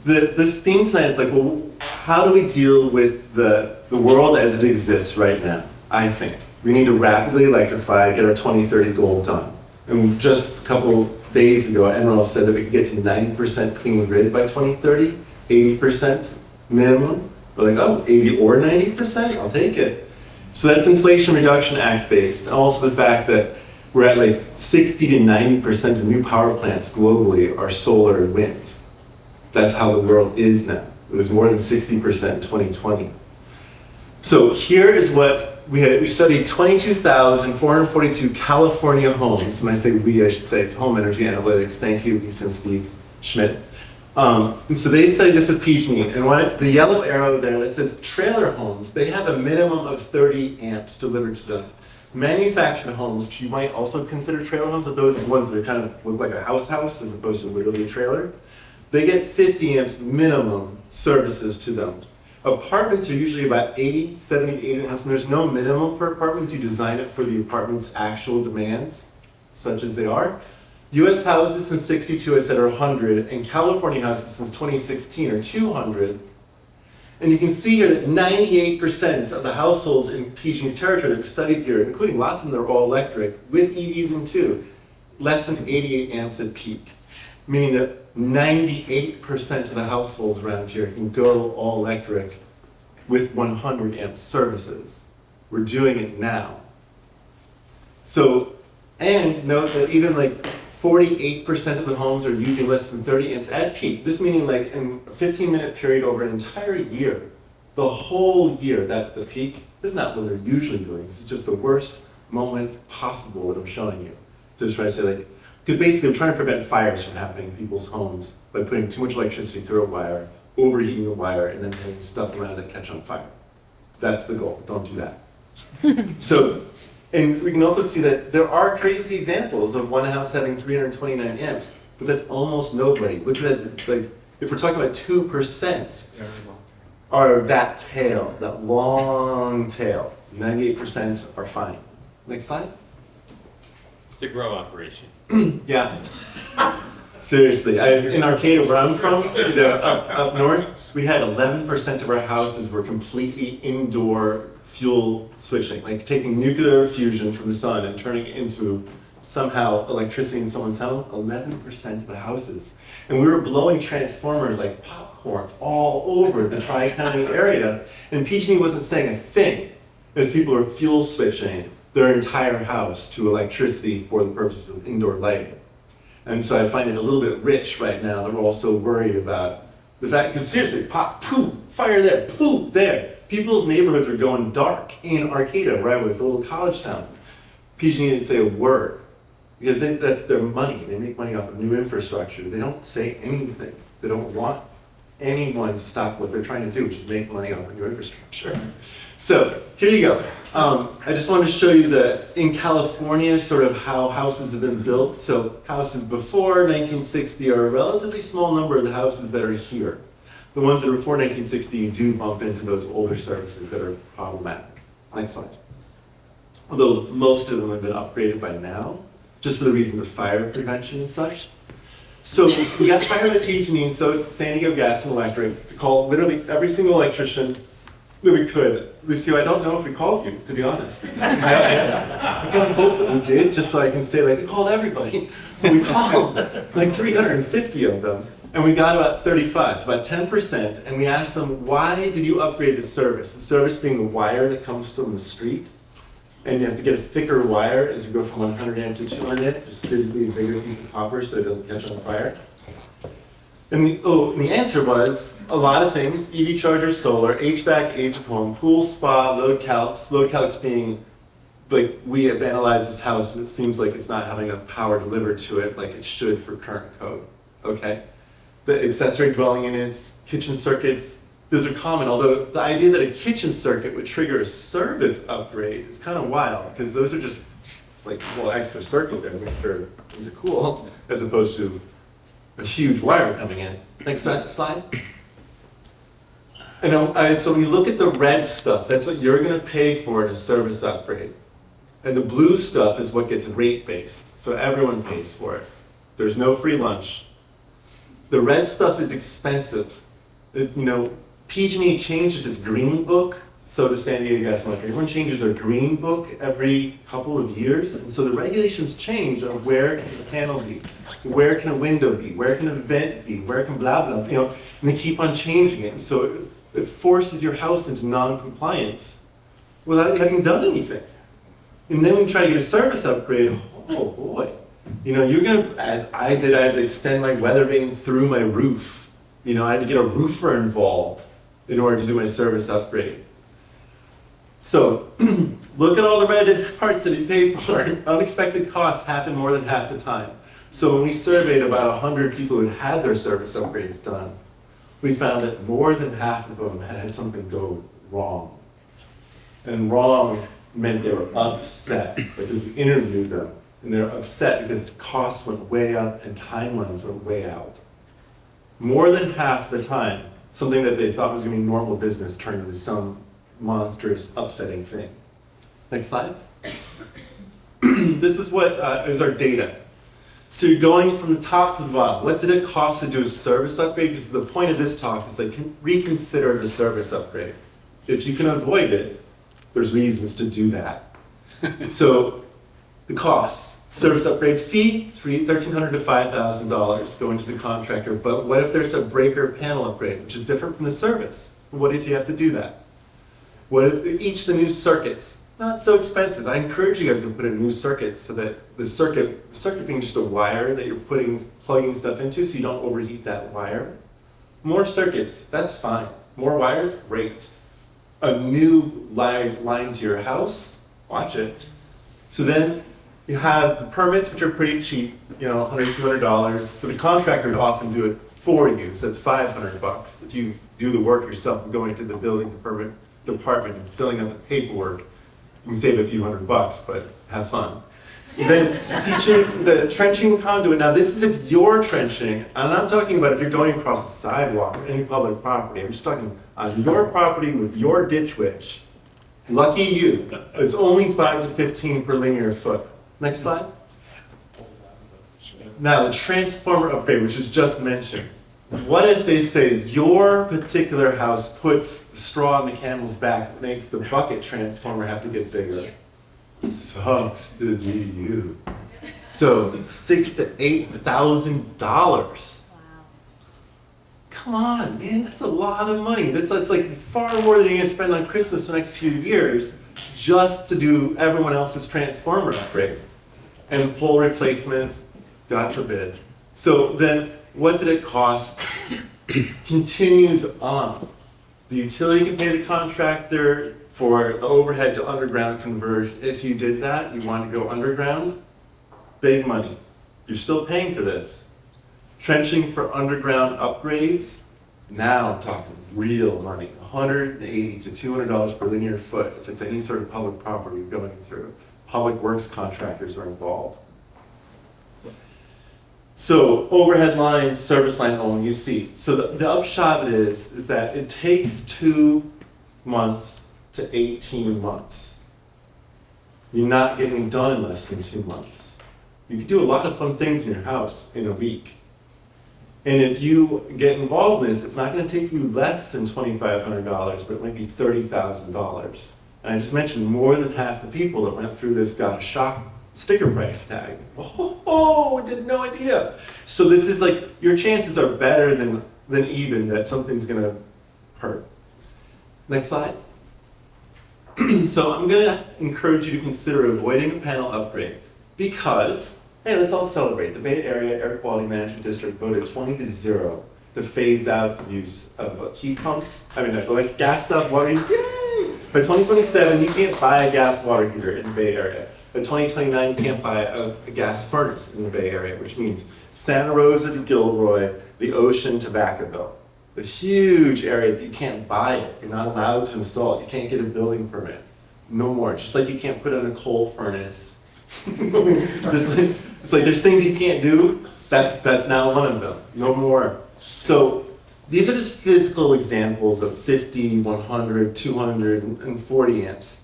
this theme tonight is like, well, how do we deal with the world as it exists right now? I think we need to rapidly electrify, get our 2030 goal done. And just a couple days ago, NREL said that we could get to 90% clean grid by 2030, 80% minimum. We're like, oh, 80 or 90%? I'll take it. So that's Inflation Reduction Act based. And also the fact that we're at like 60 to 90% of new power plants globally are solar and wind. That's how the world is now. It was more than 60% in 2020. So here is what we studied 22,442 California homes. When I say we, I should say it's Home Energy Analytics. Thank you, Lisa and Steve Schmidt. And so they studied this with PG&E. And the yellow arrow there that says trailer homes, they have a minimum of 30 amps delivered to them. Manufactured homes, which you might also consider trailer homes, are those ones that kind of look like a house as opposed to literally a trailer. They get 50 amps minimum services to them. Apartments are usually about 80, 70 to 80 amps, and there's no minimum for apartments. You design it for the apartment's actual demands, such as they are. US houses since 62, I said, are 100, and California houses since 2016 are 200. And you can see here that 98% of the households in PG&E's territory that are studied here, including lots of them that are all electric, with EVs in too, less than 88 amps at peak. Meaning that 98% of the households around here can go all electric with 100 amp services. We're doing it now. So, and note that even like 48% of the homes are using less than 30 amps at peak. This meaning like in a 15-minute period over an entire year, the whole year, that's the peak. This is not what they're usually doing. This is just the worst moment possible that I'm showing you. Just try to say like, because basically I'm trying to prevent fires from happening in people's homes by putting too much electricity through a wire, overheating the wire, and then having stuff around it catch on fire. That's the goal. Don't do that. So, and we can also see that there are crazy examples of one house having 329 amps, but that's almost nobody. Look at that, like, if we're talking about 2% are that tail, that long tail. 98% are fine. Next slide. It's a grow operation. Yeah. Seriously, in Arcata, where I'm from, up north, we had 11% of our houses were completely indoor fuel switching, like taking nuclear fusion from the sun and turning it into somehow electricity in someone's home. 11% of the houses, and we were blowing transformers like popcorn all over the Tri-County area, and PG&E wasn't saying a thing as people were fuel switching their entire house to electricity for the purposes of indoor lighting. And so I find it a little bit rich right now that we're all so worried about the fact, because seriously, pop, poof, fire there, poof, there. People's neighborhoods are going dark in Arcata, where I was, a little college town. PG&E didn't say a word, because that's their money. They make money off of new infrastructure. They don't say anything. They don't want anyone to stop what they're trying to do, which is make money off of new infrastructure. So here you go. I just wanted to show you that in California, sort of how houses have been built. So houses before 1960 are a relatively small number of the houses that are here. The ones that are before 1960 do bump into those older services that are problematic. Next slide. Although most of them have been upgraded by now, just for the reasons of fire prevention and such. So we got hired at PG&E, and so San Diego Gas and Electric, we called literally every single electrician that we could. Lucio, I don't know if we called you, to be honest. I kind of hope that we did, just so I can say, like, we called everybody. But we called like 350 of them, and we got about 35, so about 10%, and we asked them, why did you upgrade the service? The service being the wire that comes from the street, and you have to get a thicker wire as you go from 100 amp to 200 amp, just physically a bigger piece of copper so it doesn't catch on fire. And the answer was a lot of things: EV chargers, solar, HVAC, age of home, pool, spa, load calcs. Load calcs being like, we have analyzed this house and it seems like it's not having enough power delivered to it like it should for current code. Okay, the accessory dwelling units, kitchen circuits, those are common. Although the idea that a kitchen circuit would trigger a service upgrade is kind of wild, because those are just like, well, extra circuit there, which are cool, as opposed to a huge wire coming in. Next slide. So when you look at the red stuff, that's what you're going to pay for in a service upgrade. And the blue stuff is what gets rate-based, so everyone pays for it. There's no free lunch. The red stuff is expensive. PG&E changes its green book, so does San Diego Gas and Electric. Everyone changes their green book every couple of years, and so the regulations change on where can the panel be, where can a window be, where can a vent be, where can blah blah, and they keep on changing it. And so it forces your house into non-compliance without having done anything. And then when you try to get a service upgrade, oh boy, you're gonna, as I did, I had to extend my weather vane through my roof. I had to get a roofer involved in order to do my service upgrade. So look at all the red parts that you paid for. Unexpected costs happen more than half the time. So when we surveyed about 100 people who had their service upgrades done, we found that more than half of them had something go wrong. And wrong meant they were upset, because we interviewed them, and they're upset because the costs went way up and timelines went way out. More than half the time, something that they thought was going to be normal business turned into some monstrous, upsetting thing. Next slide. This is what is our data. So you're going from the top to the bottom. What did it cost to do a service upgrade? Because the point of this talk is like, reconsider the service upgrade. If you can avoid it, there's reasons to do that. So the costs: service upgrade fee, $1,300 to $5,000 going to the contractor. But what if there's a breaker panel upgrade, which is different from the service? What if you have to do that? What if each of the new circuits, not so expensive. I encourage you guys to put in new circuits, so that the circuit being just a wire that you're plugging stuff into so you don't overheat that wire. More circuits, that's fine. More wires, great. A new line to your house, watch it. So then you have the permits, which are pretty cheap, $100, $200, but the contractor would often do it for you, so it's $500. If you do the work yourself and going to the building department and filling out the paperwork, you can save a few $100, but have fun. Then teaching the trenching conduit. Now this is if you're trenching. I'm not talking about if you're going across a sidewalk or any public property. I'm just talking on your property with your ditch witch. Lucky you. It's only 5 to 15 per linear foot. Next slide. Now the transformer upgrade, which was just mentioned. What if they say your particular house puts the straw in the camel's back, makes the bucket transformer have to get bigger? Sucks to be you. So $6,000 to $8,000. Come on, man, that's a lot of money. That's like far more than you're gonna spend on Christmas the next few years just to do everyone else's transformer upgrade and pole replacements, God forbid. So then, what did it cost? Continues on. The utility can pay the contractor for the overhead to underground conversion. If you did that, you want to go underground, big money. You're still paying for this. Trenching for underground upgrades, now I'm talking real money. $180 to $200 per linear foot if it's any sort of public property you're going through. Public works contractors are involved. So overhead lines, service line only, you see. So the upshot of it is that it takes 2 months to 18 months. You're not getting done less than 2 months. You can do a lot of fun things in your house in a week. And if you get involved in this, it's not going to take you less than $2,500, but it might be $30,000. And I just mentioned more than half the people that went through this got a shock sticker price tag. Oh, I had no idea. So this is like, your chances are better than even that something's going to hurt. Next slide. So I'm going to encourage you to consider avoiding a panel upgrade, because hey, let's all celebrate. The Bay Area Air Quality Management District voted 20-0 to phase out the use of heat pumps. I mean, like gas stuff, water heaters, yay! By 2027, you can't buy a gas water heater in the Bay Area. By 2029, you can't buy a gas furnace in the Bay Area, which means Santa Rosa to Gilroy, the ocean to Vacaville. A huge area that you can't buy it. You're not allowed to install it. You can't get a building permit. No more. Just like you can't put in a coal furnace. It's like there's things you can't do. That's now one of them. No more. So these are just physical examples of 50, 100, 240 amps.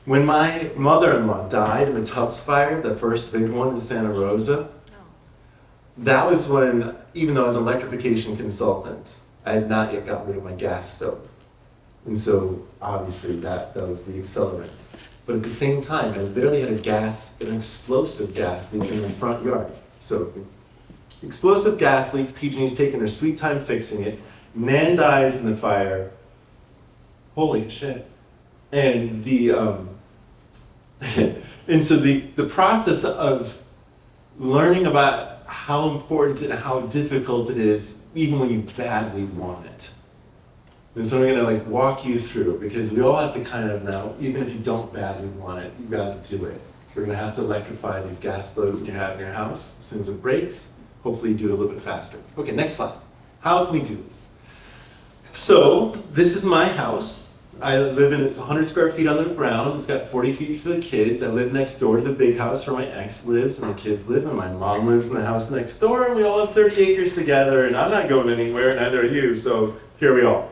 When my mother-in-law died in the Tubbs fire, the first big one in Santa Rosa, that was when, even though I was an electrification consultant, I had not yet got rid of my gas stove. And so obviously that was the accelerant. But at the same time, I literally had an explosive gas leak in my front yard. So explosive gas leak, PG&E's taking their sweet time fixing it. Nan dies in the fire. Holy shit. And and so the process of learning about how important and how difficult it is, even when you badly want it. And so I'm gonna like walk you through, because we all have to kind of know, even if you don't badly want it, you gotta do it. We're gonna have to electrify these gas stoves you have in your house. As soon as it breaks, hopefully you do it a little bit faster. Okay, next slide. How can we do this? So this is my house. I live in, it's 100 square feet on the ground. It's got 40 feet for the kids. I live next door to the big house where my ex lives and my kids live, and my mom lives in the house next door, and we all have 30 acres together, and I'm not going anywhere, neither are you, so here we are.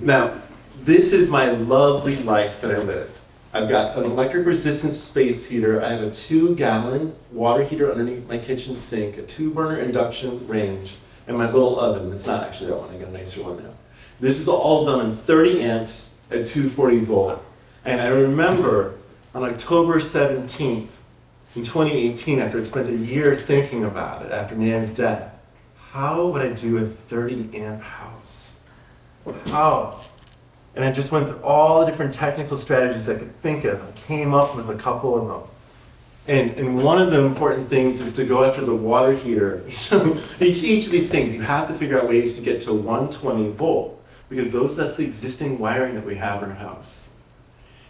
Now, this is my lovely life that I live. I've got an electric resistance space heater. I have a 2-gallon water heater underneath my kitchen sink, a 2-burner induction range, and my little oven. It's not actually that one, I got a nicer one now. This is all done in 30 amps at 240 volt. And I remember on October 17th in 2018, after I'd spent a year thinking about it after Nan's death, how would I do a 30 amp house? How? And I just went through all the different technical strategies I could think of. I came up with a couple of them. And one of the important things is to go after the water heater. each of these things, you have to figure out ways to get to 120 volt, because that's the existing wiring that we have in our house.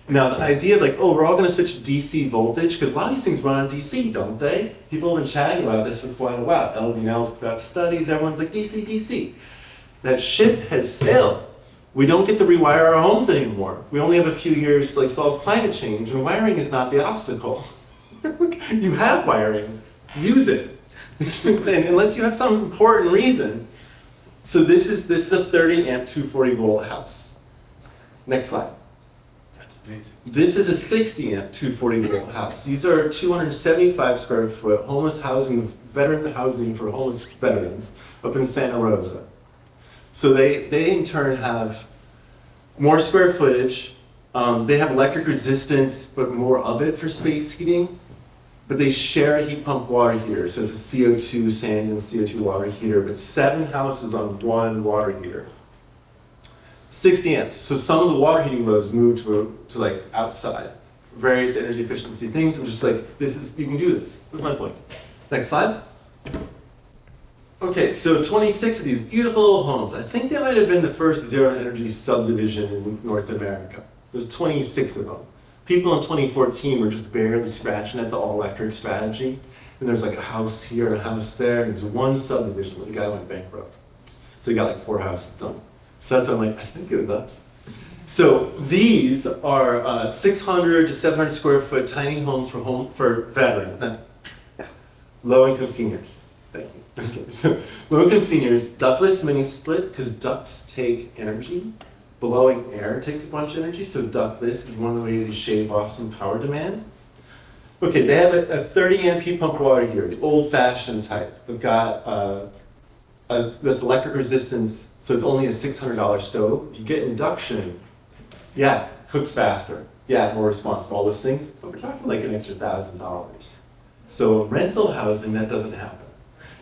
Now, the idea of like, oh, we're all gonna switch to DC voltage, because a lot of these things run on DC, don't they? People have been chatting about this for quite a while. LVNL's put out studies, everyone's like, DC, DC. That ship has sailed. We don't get to rewire our homes anymore. We only have a few years to like solve climate change, and wiring is not the obstacle. You have wiring, use it. And unless you have some important reason. So this is a 30 amp 240 volt house. Next slide. That's amazing. This is a 60 amp 240 volt house. These are 275 square foot homeless housing, veteran housing for homeless veterans up in Santa Rosa. So they in turn have more square footage. They have electric resistance, but more of it for space heating. But they share a heat pump water heater, so it's a CO2 sand and CO2 water heater, but 7 houses on one water heater. 60 amps, so some of the water heating loads move to like outside. Various energy efficiency things. I'm just like, you can do this. That's my point. Next slide. Okay, so 26 of these beautiful little homes. I think they might have been the first zero energy subdivision in North America. There's 26 of them. People in 2014 were just barely scratching at the all-electric strategy. And there's like a house here, a house there, and there's one subdivision where the guy went bankrupt. So he got like 4 houses done. So that's why I'm like, I think it was us. So these are 600 to 700 square foot tiny homes for veterans, low-income seniors. Thank you. Okay, so low-income seniors, ductless mini split, because ducts take energy. Blowing air takes a bunch of energy, so ductless is one of the ways you shave off some power demand. Okay, they have a 30 amp heat pump water heater, the old-fashioned type. They've got that's electric resistance, so it's only a $600 stove. If you get induction, yeah, cooks faster. Yeah, more responsive, all those things. But we're talking like an extra $1,000. So rental housing, that doesn't happen.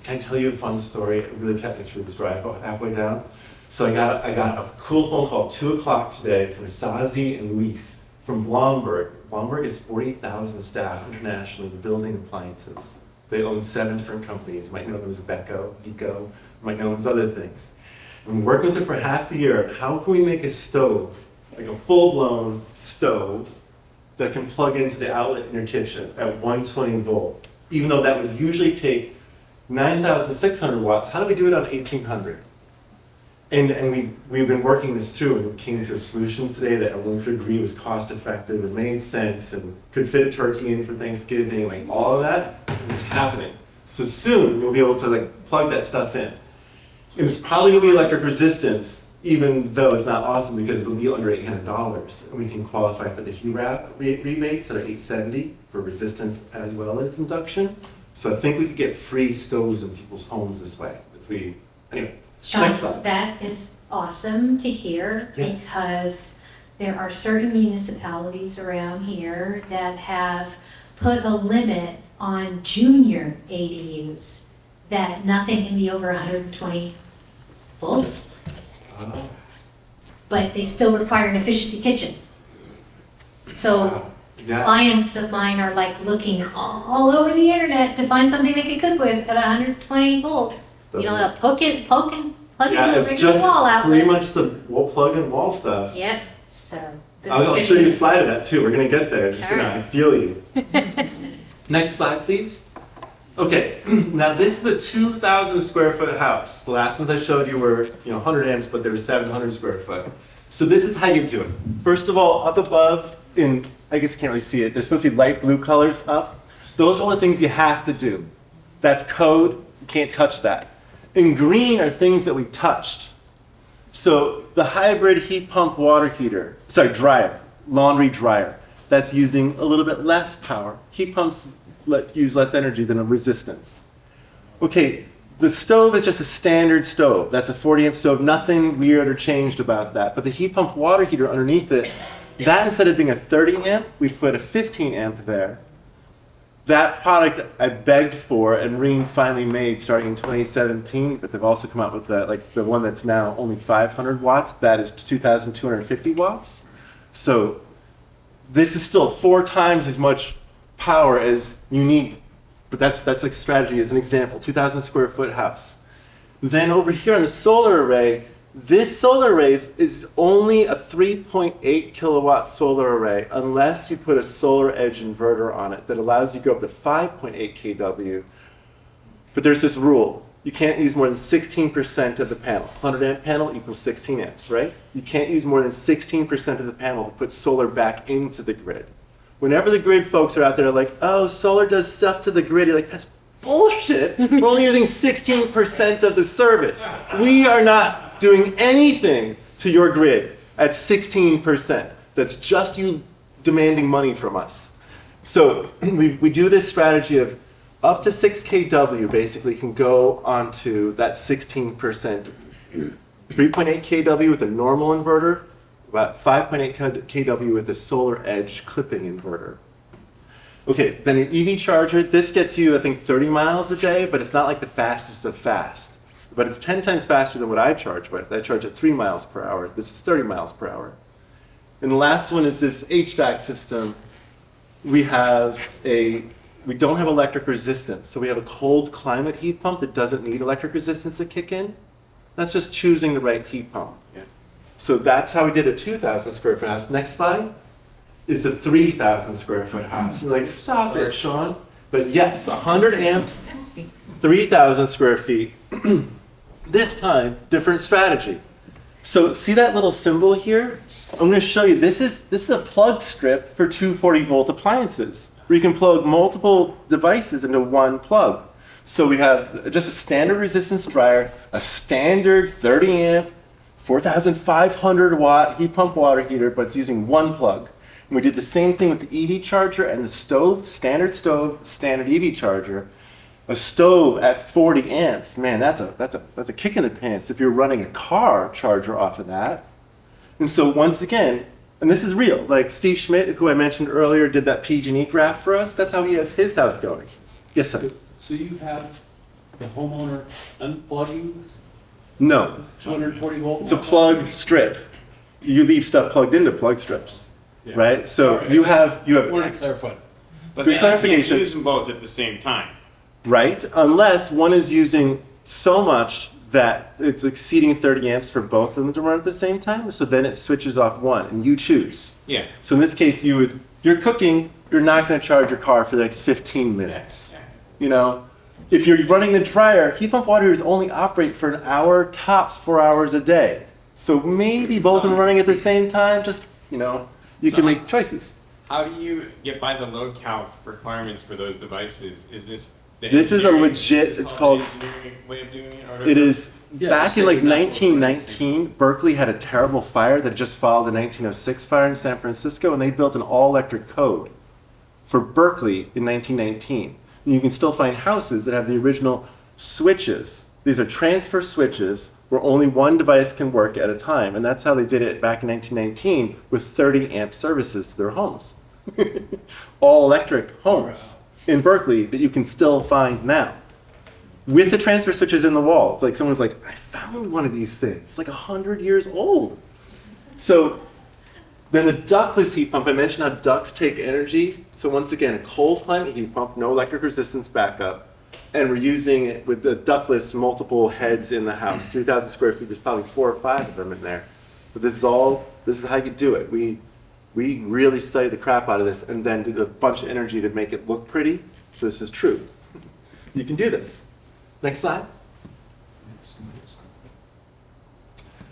Can I tell you a fun story? It really kept me through this drive halfway down. So I got a cool phone call at 2 o'clock today from Sazi and Luis from Blomberg. Blomberg is 40,000 staff internationally building appliances. They own 7 different companies. You might know them as Beko, Eco, you might know them as other things. And we worked with them for half a year. How can we make a stove, like a full-blown stove, that can plug into the outlet in your kitchen at 120 volt? Even though that would usually take 9,600 watts, how do we do it on 1,800? And we've been working this through, and we came to a solution today that everyone could agree was cost effective, and made sense, and could fit a turkey in for Thanksgiving, like all of that is happening. So soon you'll be able to like plug that stuff in. And it's probably gonna be electric resistance, even though it's not awesome because it'll be under $800. And we can qualify for the HERAP rebates that are $870 for resistance as well as induction. So I think we could get free stoves in people's homes this way. Anyway. Sean, Next slide. that is awesome to hear Yes. because there are certain municipalities around here that have put a limit on junior ADUs that nothing can be over 120 volts, but they still require an efficiency kitchen. So Yeah. clients of mine are like looking all over the internet to find something they can cook with at 120 volts. You know, they'll plug in Yeah, the it's regular just wall outlet. pretty much the plug-in wall stuff. Yep, so. this I'll is show good you a news. slide of that too. We're gonna get there, just so All I right. can feel you. Next slide, please. Okay, now this is a 2,000 square foot house. The last ones I showed you were 100 amps, but they were 700 square foot. So this is how you do it. First of all, up above, I guess you can't really see it, there's supposed to be light blue colors up. Those are all the things you have to do. That's code, you can't touch that. In green are things that we touched. So the hybrid heat pump water heater, dryer, laundry dryer, that's using a little bit less power. Heat pumps use less energy than a resistance. Okay, the stove is just a standard stove. That's a 40 amp stove, nothing weird or changed about that. But the heat pump water heater underneath it, that instead of being a 30 amp, we put a 15 amp there. That product I begged for and Rheem finally made starting in 2017, but they've also come out with the one that's now only 500 watts, that is 2,250 watts. So this is still 4 times as much power as you need, but that's like strategy as an example, 2,000 square foot house. Then over here on the solar array, this solar array is only a 3.8 kilowatt solar array unless you put a solar edge inverter on it that allows you to go up to 5.8 kW. But there's this rule. You can't use more than 16% of the panel. 100 amp panel equals 16 amps, right? You can't use more than 16% of the panel to put solar back into the grid. Whenever the grid folks are out there like, oh, solar does stuff to the grid, you're like, that's bullshit. We're only using 16% of the service. We are not doing anything to your grid at 16%. That's just you demanding money from us. So we do this strategy of up to 6 kW basically can go onto that 16%. 3.8 kW with a normal inverter, about 5.8 kW with a solar edge clipping inverter. Okay, then an EV charger, this gets you, I think, 30 miles a day, but it's not like the fastest of fast. But it's 10 times faster than what I charge with. I charge at 3 miles per hour. This is 30 miles per hour. And the last one is this HVAC system. We don't have electric resistance. So we have a cold climate heat pump that doesn't need electric resistance to kick in. That's just choosing the right heat pump. So that's how we did a 2,000 square foot house. Next slide is the 3,000 square foot house. You're like, stop it, Sean. But yes, 100 amps, 3,000 square feet. This time, different strategy. So see that little symbol here? I'm going to show you. This is a plug strip for 240 volt appliances, where you can plug multiple devices into one plug. So we have just a standard resistance dryer, a standard 30 amp, 4,500 watt heat pump water heater, but it's using one plug. And we did the same thing with the EV charger and the stove, standard EV charger. A stove at 40 amps, man, that's a kick in the pants if you're running a car charger off of that. And so once again, and this is real, like Steve Schmidt, who I mentioned earlier, did that PG&E graph for us. That's how he has his house going. Yes, sir. So you have the homeowner unplugging No, 240 volt? it's a plug strip. You leave stuff plugged into plug strips, Yeah. right? So Sorry, you have Wanted to clarify. But Good they can't clarification. use them both at the same time. right? Unless one is using so much that it's exceeding 30 amps for both of them to run at the same time, so then it switches off one, and you choose. Yeah. So in this case, you're cooking, you're not going to charge your car for the next 15 minutes. You know, if you're running the dryer, heat pump water heaters only operate for an hour, tops 4 hours a day. So maybe both of them running at the same time, just, you know, you can make choices. How do you get by the load count requirements for those devices? Is this the This is a engineering- legit, it's called, engineering way of doing it? Or it is, Yeah, back in like second that one. 1919, Berkeley had a terrible fire that just followed the 1906 fire in San Francisco, and they built an all-electric code for Berkeley in 1919. And you can still find houses that have the original switches. These are transfer switches where only one device can work at a time, and that's how they did it back in 1919 with 30 amp services to their homes. All-electric homes in Berkeley that you can still find now. With the transfer switches in the wall. Like someone's like, I found one of these things. It's like 100 years old. So then the ductless heat pump, I mentioned how ducts take energy. So once again, a cold climate heat pump, no electric resistance backup. And we're using it with the ductless multiple heads in the house. 3,000 square feet, there's probably 4 or 5 of them in there. But this is how you do it. We really studied the crap out of this and then did a bunch of energy to make it look pretty. So this is true. You can do this. Next slide.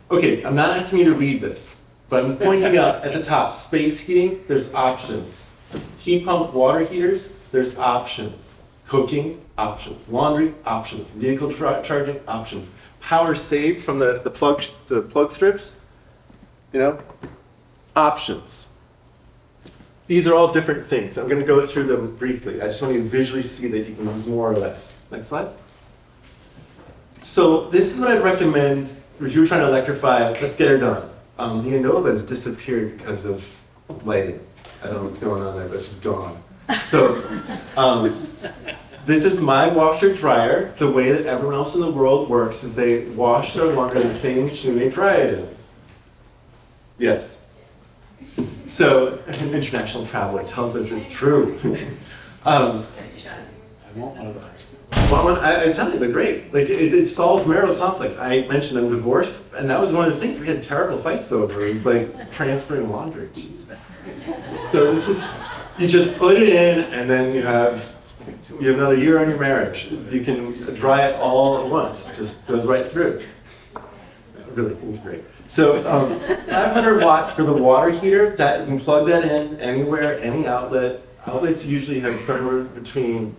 Okay, I'm not asking you to read this, but I'm pointing out at the top, space heating, there's options. Heat pump water heaters, there's options. Cooking, options. Laundry, options. Vehicle charging, options. Power saved from the plug strips, you know, options. These are all different things. I'm going to go through them briefly. I just want you to visually see that you can use more or less. Next slide. So this is what I'd recommend if you were trying to electrify. Let's get her done. The Innova has disappeared because of lighting. I don't know what's going on there, but it's just gone. So this is my washer dryer. The way that everyone else in the world works is they wash their laundry in the same machine they dry it in. Yes. So an international traveler tells us it's true. I want one of those. Well, I tell you, they're great. Like it solves marital conflicts. I mentioned I'm divorced, and that was one of the things we had terrible fights over. It was like transferring laundry. Jeez. So this is, you just put it in, and then you have another year on your marriage. You can dry it all at once. It just goes right through. Really, it's great. So 500 watts for the water heater. That you can plug that in anywhere, any outlet. Outlets usually have somewhere between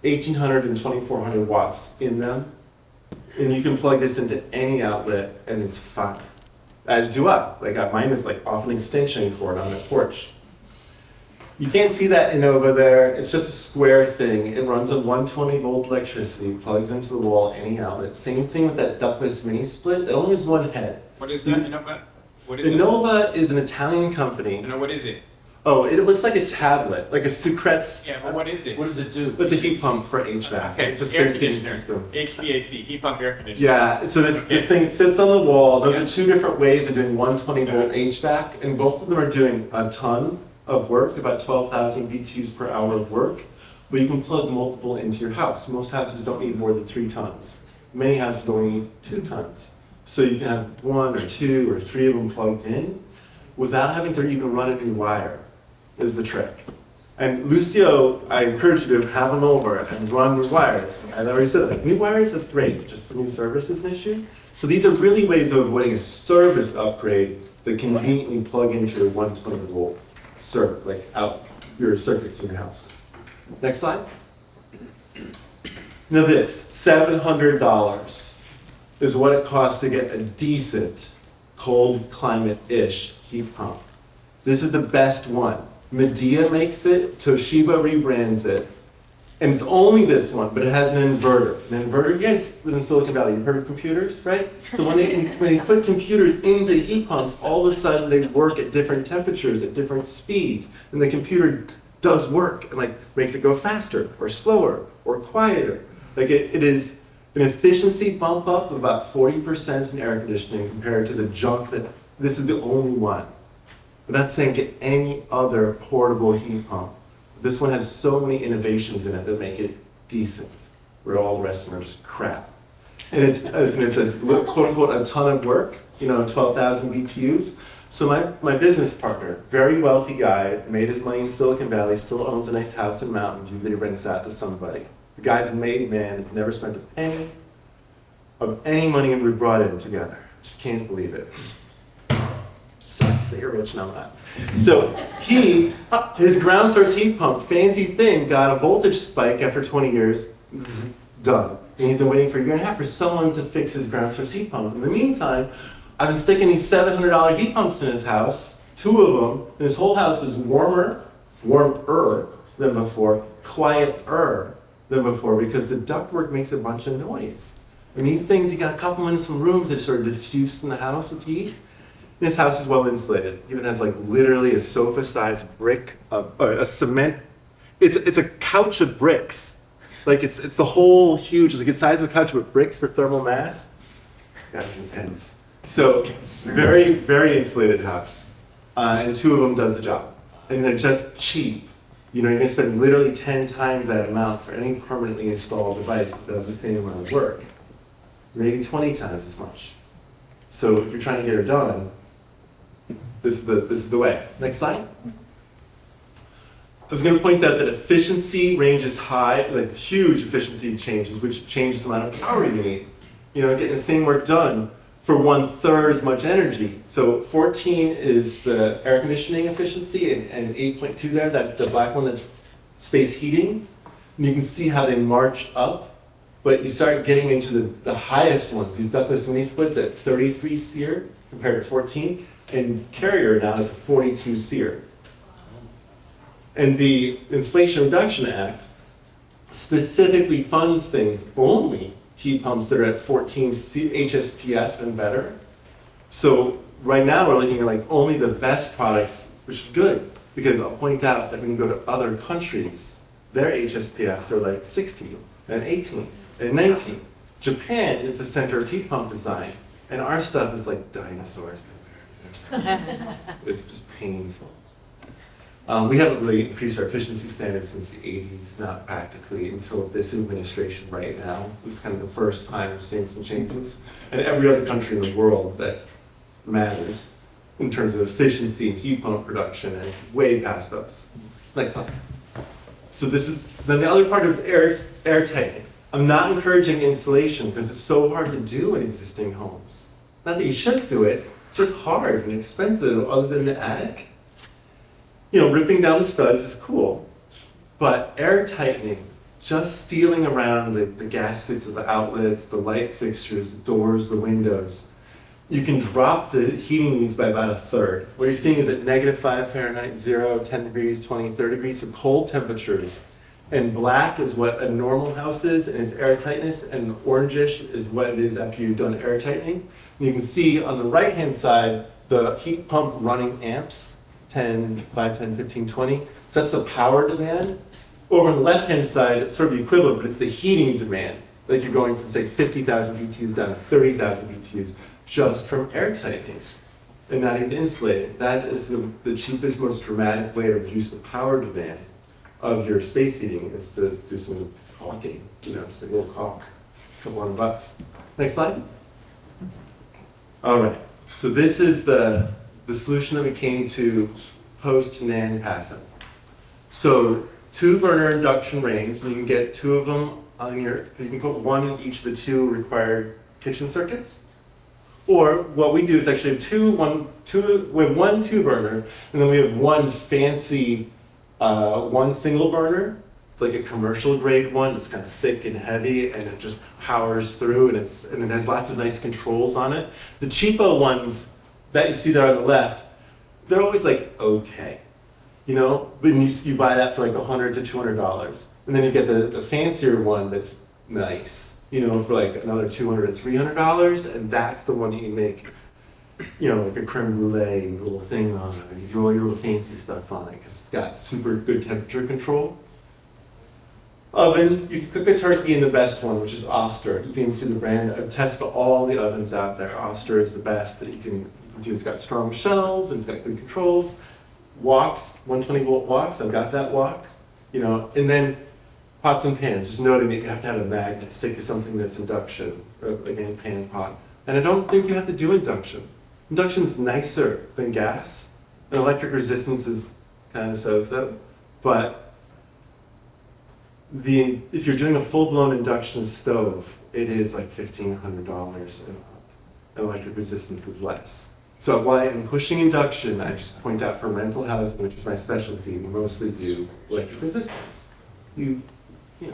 1,800 and 2,400 watts in them. And you can plug this into any outlet and it's fine. As do I. Like mine is like off an extension cord on the porch. You can't see that Innova there. It's just a square thing. It runs on 120 volt electricity, plugs into the wall, any outlet. Same thing with that ductless mini split. It only has one head. What is that? Innova? What is Innova is an Italian company. it? No, what is it? Oh, it looks like a tablet, like a Sucret's. Yeah, but what is it? What does it do? It's a heat pump for HVAC. Okay, It's a air space heating conditioner. system. HVAC, heat pump air conditioner. Yeah, so this thing sits on the wall. Those are two different ways of doing 120 volt HVAC, and both of them are doing a ton of work, about 12,000 BTUs per hour of work. But you can plug multiple into your house. Most houses don't need more than 3 tons. Many houses only need 2 tons. So you can have 1 or 2 or 3 of them plugged in without having to even run a new wire, is the trick. And Lucio, I encourage you to have them over and run new wires. I already said, like, new wires, that's great, just the new service is an issue. So these are really ways of avoiding a service upgrade that conveniently plug into your 120 volt circuit, like out your circuits in your house. Next slide. Now this, $700 is what it costs to get a decent cold climate-ish heat pump. This is the best one. Medea makes it, Toshiba rebrands it, and it's only this one, but it has an inverter. An inverter, you guys live in Silicon Valley, you've heard of computers, right? So when they put computers into heat pumps, all of a sudden they work at different temperatures, at different speeds, and the computer does work, and like makes it go faster, or slower, or quieter. Like it is an efficiency bump up of about 40% in air conditioning compared to the junk that, this is the only one. But not saying get any other portable heat pump. This one has so many innovations in it that make it decent. where all the rest of them are just crap. And it's a quote unquote a ton of work, 12,000 BTUs. So my business partner, very wealthy guy, made his money in Silicon Valley, still owns a nice house in Mountain View that he rents out to somebody. The guy's a made man, he's never spent a penny of any money we brought in together. Just can't believe it. Sucks that you're rich, no, I'm not. So his ground source heat pump, fancy thing, got a voltage spike after 20 years, done. And he's been waiting for a year and a half for someone to fix his ground source heat pump. In the meantime, I've been sticking these $700 heat pumps in his house, 2 of them, and his whole house is warmer than before, quieter than before, because the ductwork makes a bunch of noise. And these things, you got a couple in some rooms that sort of diffuse in the house with heat. And his house is well insulated. It even has like literally a sofa-sized brick, a cement. It's a couch of bricks. Like it's the whole huge, like the size of a couch with bricks for thermal mass. That's intense. So very, very insulated house. And 2 of them does the job. And they're just cheap. You're gonna spend literally 10 times that amount for any permanently installed device that does the same amount of work. Maybe 20 times as much. So if you're trying to get it done, this is the way. Next slide. I was going to point out that efficiency ranges high, like huge efficiency changes, which changes the amount of power you need. Getting the same work done for 1/3 as much energy. So 14 is the air conditioning efficiency, and 8.2 there, the black one that's space heating. And you can see how they march up, but you start getting into the highest ones. These ductless mini splits at 33 SEER compared to 14. And Carrier now is a 42 SEER. And the Inflation Reduction Act specifically funds things, only heat pumps that are at 14 HSPF and better. So right now we're looking at like only the best products, which is good, because I'll point out that when you go to other countries, their HSPFs are like 16 and 18 and 19. Japan is the center of heat pump design, and our stuff is like dinosaurs. It's just painful. We haven't really increased our efficiency standards since the 80s, not practically until this administration right now. This is kind of the first time we're seeing some changes. And every other country in the world that matters in terms of efficiency and heat pump production and way past us. Next slide. So then the other part is air tightening. I'm not encouraging insulation because it's so hard to do in existing homes. Not that you shouldn't do it, it's just hard and expensive other than the attic. Ripping down the studs is cool, but air tightening, just sealing around the gaskets of the outlets, the light fixtures, the doors, the windows, you can drop the heating needs by about 1/3. What you're seeing is at -5 Fahrenheit, 0, 10 degrees, 20, 30 degrees, so cold temperatures. And black is what a normal house is, and its air tightness, and orangish is what it is after you've done air tightening. And you can see on the right-hand side, the heat pump running amps, 10, 5, 10, 15, 20. So that's the power demand. Over on the left-hand side, it's sort of the equivalent, but it's the heating demand. Like you're going from, say, 50,000 BTUs down to 30,000 BTUs just from air tightening and not even insulating. That is the cheapest, most dramatic way to reduce the power demand of your space heating, is to do some caulking, just a little caulk, a couple $100. Next slide. All right, so this is the solution that we came to post NAN passing. So 2-burner induction range, you can get 2 of them on you can put 1 in each of the 2 required kitchen circuits. Or what we do is actually have we have 1 2-burner, and then we have 1 fancy 1 single burner, like a commercial grade one. It's kind of thick and heavy, and it just powers through, and it has lots of nice controls on it. The cheapo ones that you see there on the left, they're always like okay, but you buy that for like $100 to $200, and then you get the fancier one that's nice, for like another $200 to $300, and that's the one that you make, like a creme brulee little thing on it, and you do all your little fancy stuff on it because it's got super good temperature control. Oven, you can cook the turkey in the best one, which is Oster. You can see the brand. I've tested all the ovens out there. Oster is the best that you can do. It's got strong shelves and it's got good controls. Woks, 120 volt woks. I've got that wok. And then Pots and pans, just noting that you have to have a magnet stick to something that's induction, like any pan and pot. And I don't think you have to do induction. Induction's nicer than gas, and electric resistance is kind of so-so, but if you're doing a full-blown induction stove, it is like $1,500 and electric resistance is less. So while I'm pushing induction, I just point out for rental housing, which is my specialty, we mostly do electric resistance. You know,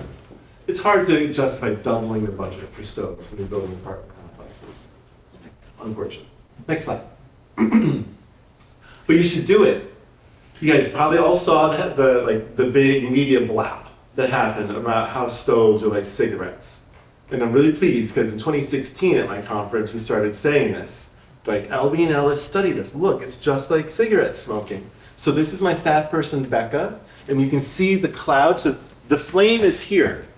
it's hard to justify doubling the budget for stoves when you're building apartment complexes. Unfortunately. Next slide. But you should do it. You guys probably all saw that the big media blab that happened about how stoves are like cigarettes. And I'm really pleased because in 2016 at my conference we started saying this. Like Albie and Ellis studied this. Look, it's just like cigarette smoking. So this is my staff person Becca, and you can see the cloud. So the flame is here.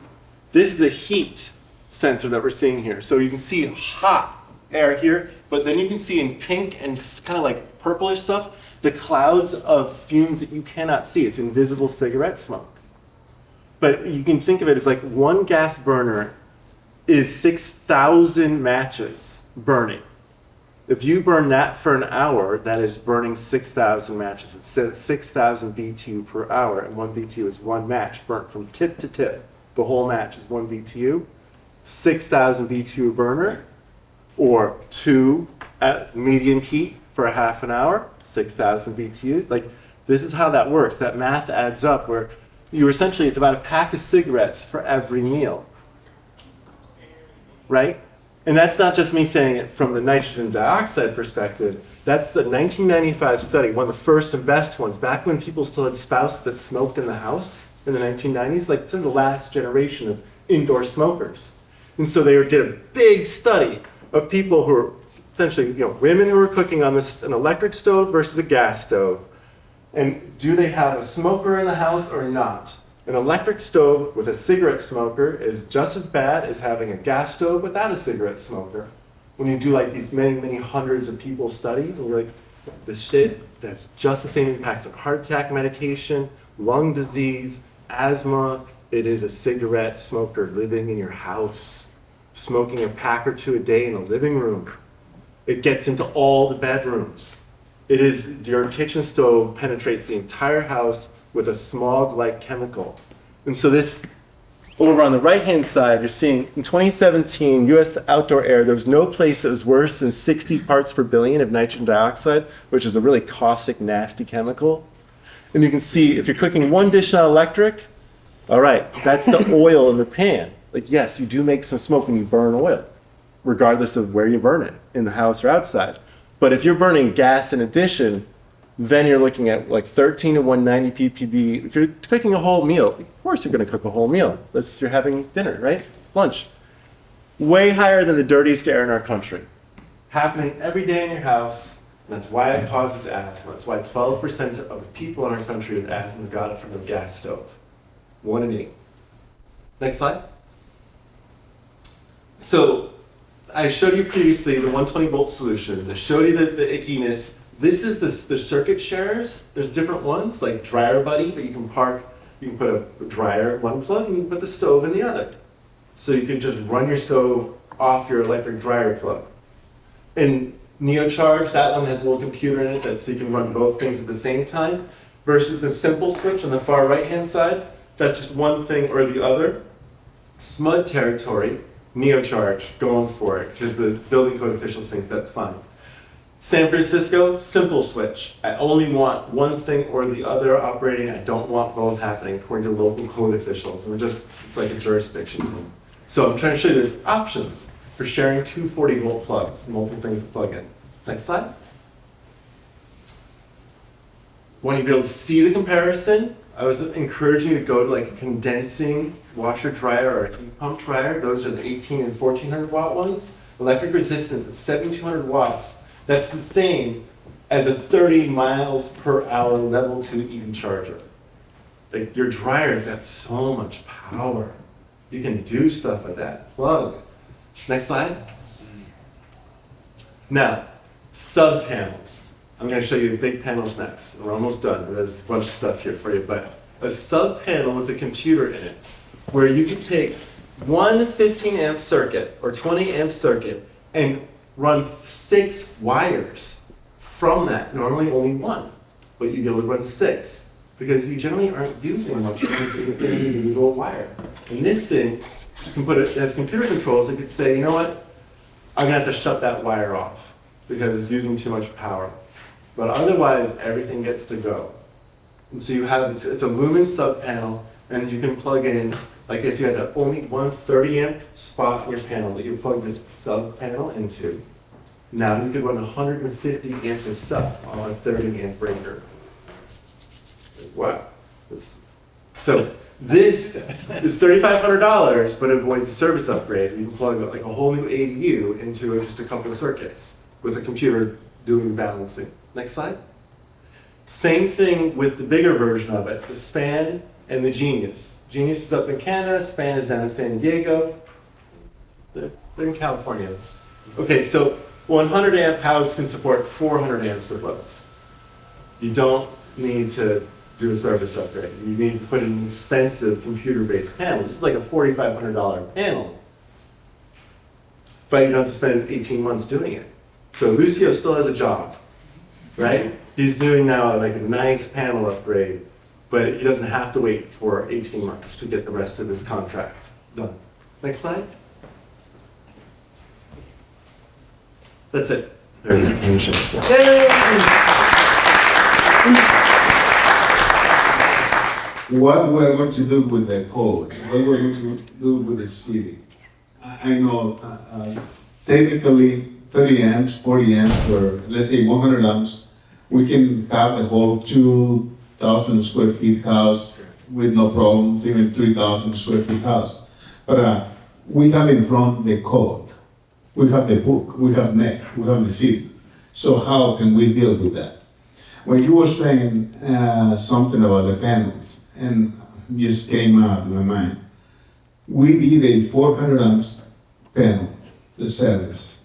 This is a heat sensor that we're seeing here. So you can see hot air here, but then you can see in pink and kind of like purplish stuff, the clouds of fumes that you cannot see. It's invisible cigarette smoke. But you can think of it as like one gas burner is 6,000 matches burning. If you burn that for an hour, that is burning 6,000 matches. It's 6,000 BTU per hour, and one BTU is one match burnt from tip to tip. The whole match is one BTU. 6,000 BTU burner, or 2 at medium heat for a half an hour, 6,000 BTUs. Like, this is how that works. That math adds up where essentially, it's about a pack of cigarettes for every meal, right? And that's not just me saying it from the nitrogen dioxide perspective. That's the 1995 study, one of the first and best ones, back when people still had spouses that smoked in the house in the 1990s, like the last generation of indoor smokers. And so they did a big study of people who are essentially, women who are cooking on an electric stove versus a gas stove. And do they have a smoker in the house or not? An electric stove with a cigarette smoker is just as bad as having a gas stove without a cigarette smoker. When you do like these many, many hundreds of people study, and you're like, this shit, that's just the same impacts of heart attack medication, lung disease, asthma. It is a cigarette smoker living in your house, smoking a pack or two a day in the living room. It gets into all the bedrooms. Your kitchen stove penetrates the entire house with a smog-like chemical. And so this, over on the right-hand side, you're seeing in 2017, US outdoor air, there was no place that was worse than 60 parts per billion of nitrogen dioxide, which is a really caustic, nasty chemical. And you can see if you're cooking one dish on electric, all right, that's the oil in the pan. Like, yes, you do make some smoke when you burn oil, regardless of where you burn it, in the house or outside. But if you're burning gas in addition, then you're looking at like 13 to 190 ppb. If you're cooking a whole meal, of course you're going to cook a whole meal. You're having dinner, right? Lunch. Way higher than the dirtiest air in our country. Happening every day in your house. And that's why it causes asthma. That's why 12% of the people in our country with asthma got it from a gas stove. 1 in 8. Next slide. So I showed you previously the 120 volt solution. I showed you the ickiness. This is the circuit sharers. There's different ones, like Dryer Buddy, but you can put a dryer in one plug and you can put the stove in the other. So you can just run your stove off your electric dryer plug. And NeoCharge, that one has a little computer in it so you can run both things at the same time, versus the simple switch on the far right-hand side. That's just one thing or the other. SMUD territory, NeoCharge, going for it, because the building code officials think that's fine. San Francisco, simple switch. I only want one thing or the other operating. I don't want both happening according to local code officials. And it's like a jurisdiction thing. So I'm trying to show you there's options for sharing two 40 volt plugs, multiple things to plug in. Next slide. Want you to be able to see the comparison? I was encouraging you to go to like a condensing washer dryer or a heat pump dryer. Those are the 18 and 1400 watt ones. Electric resistance is 7200 watts. That's the same as a 30 miles per hour level 2 EV charger. Like, your dryer's got so much power. You can do stuff with that plug. Next slide. Now, sub panels. I'm going to show you the big panels next. We're almost done. There's a bunch of stuff here for you, but a sub panel with a computer in it. where you could take one 15 amp circuit or 20 amp circuit and run 6 wires from that. Normally only one, but you'd be able to run 6 because you generally aren't using much of an individual wire. And this thing, you can put it as computer controls. It could say, you know what, I'm gonna have to shut that wire off because it's using too much power. But otherwise, everything gets to go. And so you have, it's a lumen sub panel, and you can plug in, like if you had only one 30 amp spot in your panel that you plug this sub panel into, now you could run 150 amps of stuff on a 30 amp breaker. Wow. So this is $3,500, but it avoids a service upgrade. You can plug like a whole new ADU into just a couple of circuits with a computer doing balancing. Next slide. Same thing with the bigger version of it, the Span and the Genius. Genius is up in Canada, Span is down in San Diego. They're in California. Okay, so 100 amp house can support 400 amps of loads. You don't need to do a service upgrade. You need to put in an expensive computer-based panel. This is like a $4,500 panel, but you don't have to spend 18 months doing it. So Lucio still has a job, right? He's doing now like a nice panel upgrade, but he doesn't have to wait for 18 months to get the rest of his contract done. Next slide. That's it. What we're going to do with the code, what we're going to do with the city. I know technically 30 amps, 40 amps, or let's say 100 amps, we can have the whole 2,000 square feet house with no problems, even 3,000 square feet house. But we have in front the code, we have the book, we have NEC, we have the city. So how can we deal with that? When you were saying something about the panels, and just came out in my mind, we did a 400 amps panel, the service.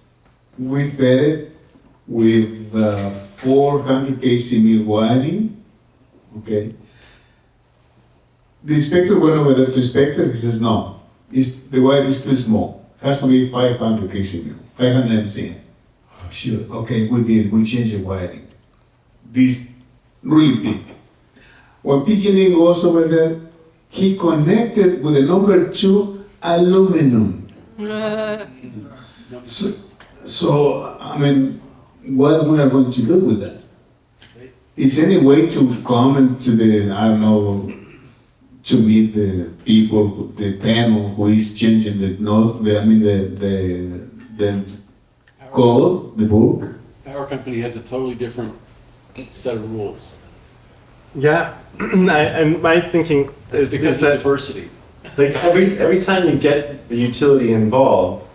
We fed it with 400 kc mil wiring, okay? The inspector went over there to inspect it, he says, no, the wire is too small, it has to be 500 kc mil, 500 MCM. Oh, sure, okay, we changed the wiring. This really big. When PG&E goes over there, he connected with the number 2 aluminum. So, I mean, what we are going to do with that? Is any way to come into the, I don't know, to meet the people, the panel who is changing the code, the book? Our company has a totally different set of rules. Yeah, and my thinking is because that diversity. like every time you get the utility involved,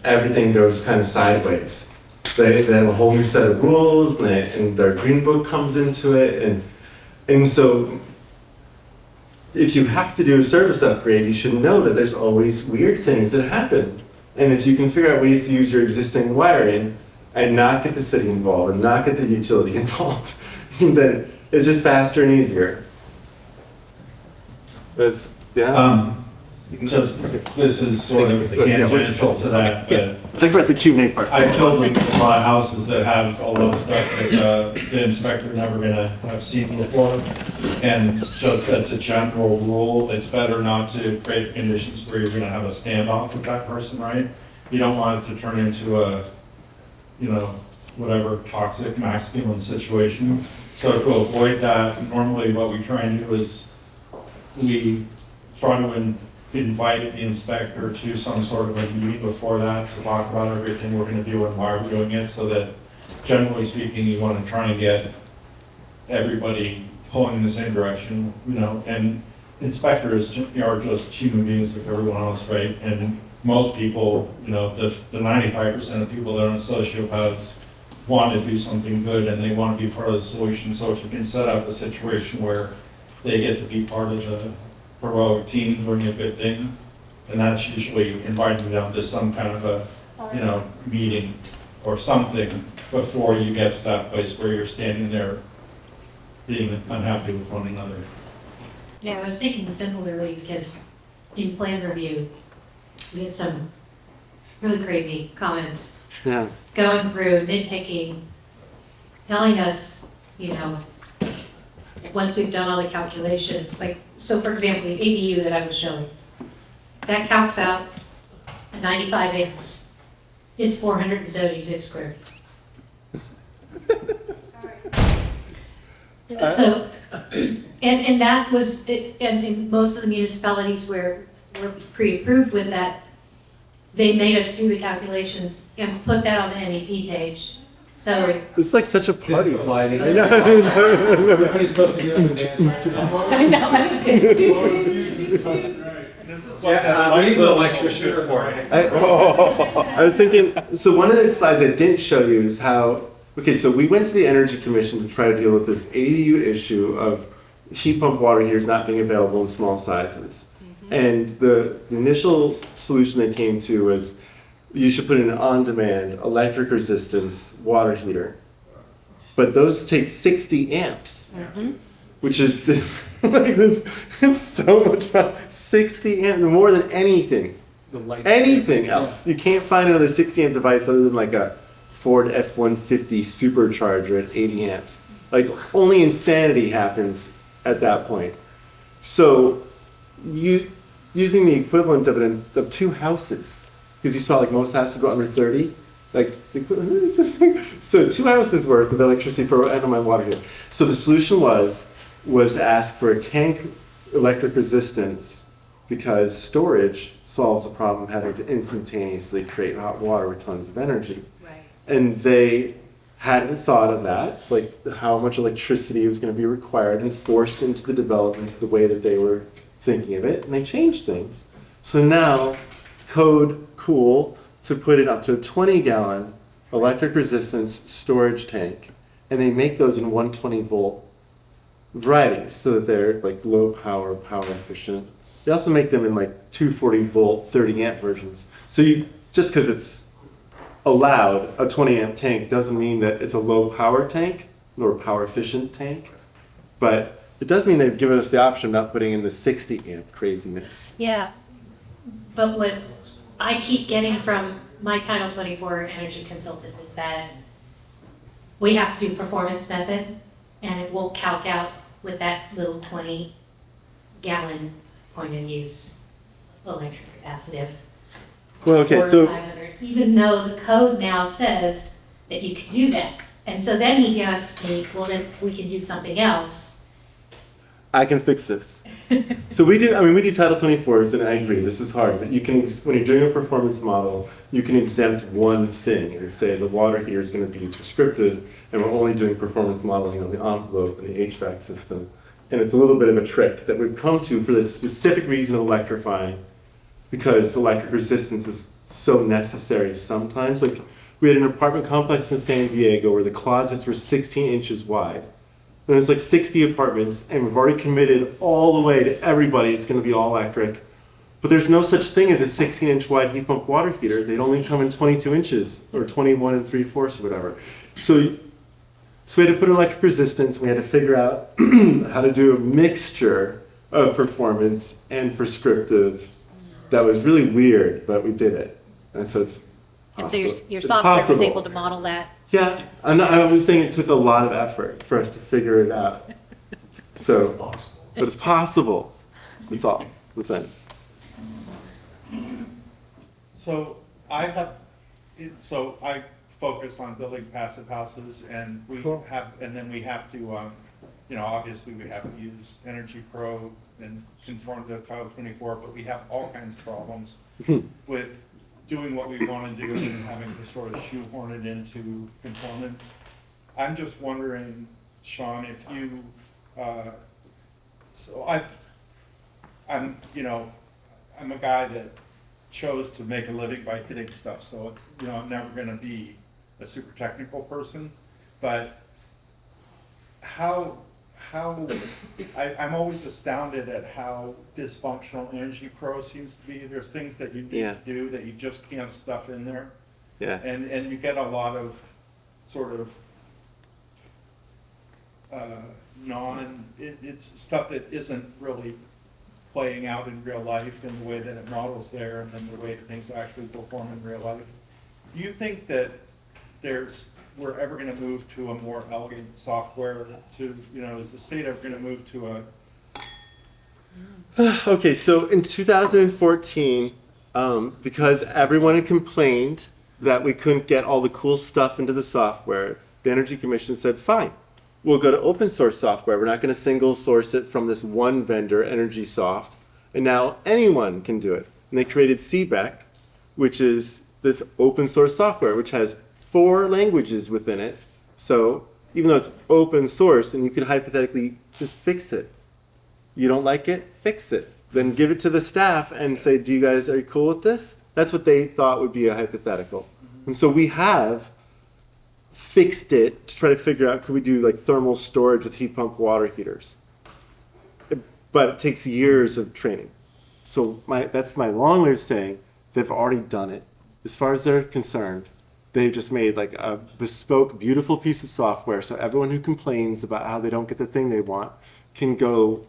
everything goes kind of sideways. They have a whole new set of rules, and their green book comes into it, and so if you have to do a service upgrade, you should know that there's always weird things that happen. And if you can figure out ways to use your existing wiring and not get the city involved and not get the utility involved, then it's just faster and easier. That's, yeah. Just, this is sort of tangential to that, but Think about the Q&A part. I've told them a lot of houses that have a lot of stuff that the inspector never gonna have seen before. And just as a general rule, it's better not to create conditions where you're gonna have a standoff with that person, right? You don't want it to turn into a, whatever toxic masculine situation. So to avoid that, normally what we try and do is we try to invite the inspector to some sort of a meeting before that to talk about everything we're going to do and why we're doing it, so that generally speaking, you want to try and get everybody pulling in the same direction, and inspectors are just human beings like everyone else, right? And most people, the 95% of people that are sociopaths want to do something good and they want to be part of the solution. So if you can set up a situation where they get to be part of the heroic team doing a good thing, and that's usually inviting them to some kind of a, meeting or something before you get to that place where you're standing there being unhappy with one another. Yeah, I was thinking similarly because in plan review, we had some really crazy comments Yeah. going through, nitpicking, telling us, you know, once we've done all the calculations, like, so for example, the ADU that I was showing, that calcs out 95 acres. It's 476 square. So, and that was, and in most of the municipalities where we're pre-approved with that, they made us do the calculations and put that on the MEP page. So, It's like such a party. Lighting. I know. Everybody's supposed to do it in dance right now. so that was good. Yeah, we need an electrician report. I was thinking, so one of the slides I didn't show you is how, okay, so we went to the Energy Commission to try to deal with this ADU issue of heat pump water heaters not being available in small sizes. And the initial solution they came to was you should put in an on-demand electric resistance water heater. But those take 60 amps, which is like this is so much fun. 60 amps, more than anything. Anything else. You can't find another 60 amp device other than like a Ford F-150 supercharger at 80 amps. Like only insanity happens at that point. So using the equivalent of two houses, because you saw like most houses go under 30, like it's just like, so 2 houses worth of electricity for my water heater. So the solution was to ask for a tank electric resistance, because storage solves the problem of having to instantaneously create hot water with tons of energy. Right. And they hadn't thought of that, like how much electricity was going to be required and forced into the development the way that they were thinking of it, and they changed things. So now it's code cool to put it up to a 20-gallon electric resistance storage tank, and they make those in 120 volt varieties so that they're like low power, power efficient. They also make them in like 240 volt, 30 amp versions. So you, just because it's allowed, a 20 amp tank doesn't mean that it's a low power tank nor power efficient tank, but it does mean they've given us the option of not putting in the 60 amp craziness. Yeah, but what I keep getting from my Title 24 energy consultant is that we have to do performance method, and it will calc out with that little 20-gallon point of use electric capacitive. Well, okay, 400 or so 500, even though the code now says that you can do that. And so then he asks me, well, then we can do something else. I can fix this. So we do Title 24s, and I agree, this is hard, but you can, when you're doing a performance model, you can exempt one thing and say the water heater is going to be prescriptive, and we're only doing performance modeling on the envelope and the HVAC system. And it's a little bit of a trick that we've come to for the specific reason of electrifying, because electric resistance is so necessary sometimes. Like, we had an apartment complex in San Diego where the closets were 16 inches wide. And there's like 60 apartments, and we've already committed all the way to everybody it's going to be all electric. But there's no such thing as a 16-inch wide heat pump water heater. They'd only come in 22 inches or 21 3/4 or whatever. So we had to put electric resistance. We had to figure out how to do a mixture of performance and prescriptive. That was really weird, but we did it. And so it's And so your it's software was possible. able to model that? Yeah, I was saying it took a lot of effort for us to figure it out. So, but it's possible. That's all I'm saying. So I focus on building passive houses, and we Cool. have, and then we have to, obviously we have to use Energy Pro and conform to Title 24, but we have all kinds of problems with doing what we want to do and having to sort of shoehorn it into conformance. I'm just wondering, Sean, if you, I'm a guy that chose to make a living by hitting stuff, so it's, I'm never gonna be a super technical person, but I'm always astounded at how dysfunctional Energy Pro seems to be. There's things that you need to do that you just can't stuff in there. Yeah. And you get a lot of sort of it's stuff that isn't really playing out in real life in the way that it models there and then the way that things actually perform in real life. Do you think that we're ever gonna move to a more elegant software to, is the state ever gonna move to a, Okay, so in 2014, because everyone had complained that we couldn't get all the cool stuff into the software, the Energy Commission said, fine, we'll go to open source software. We're not going to single source it from this one vendor, EnergySoft, and now anyone can do it. And they created CBEC, which is this open source software, which has 4 languages within it. So even though it's open source, and you could hypothetically just fix it. You don't like it? Fix it. Then give it to the staff and say, are you cool with this? That's what they thought would be a hypothetical. And so we have fixed it to try to figure out, could we do like thermal storage with heat pump water heaters? But it takes years of training. So that's my long way of saying they've already done it. As far as they're concerned, they've just made like a bespoke, beautiful piece of software so everyone who complains about how they don't get the thing they want can go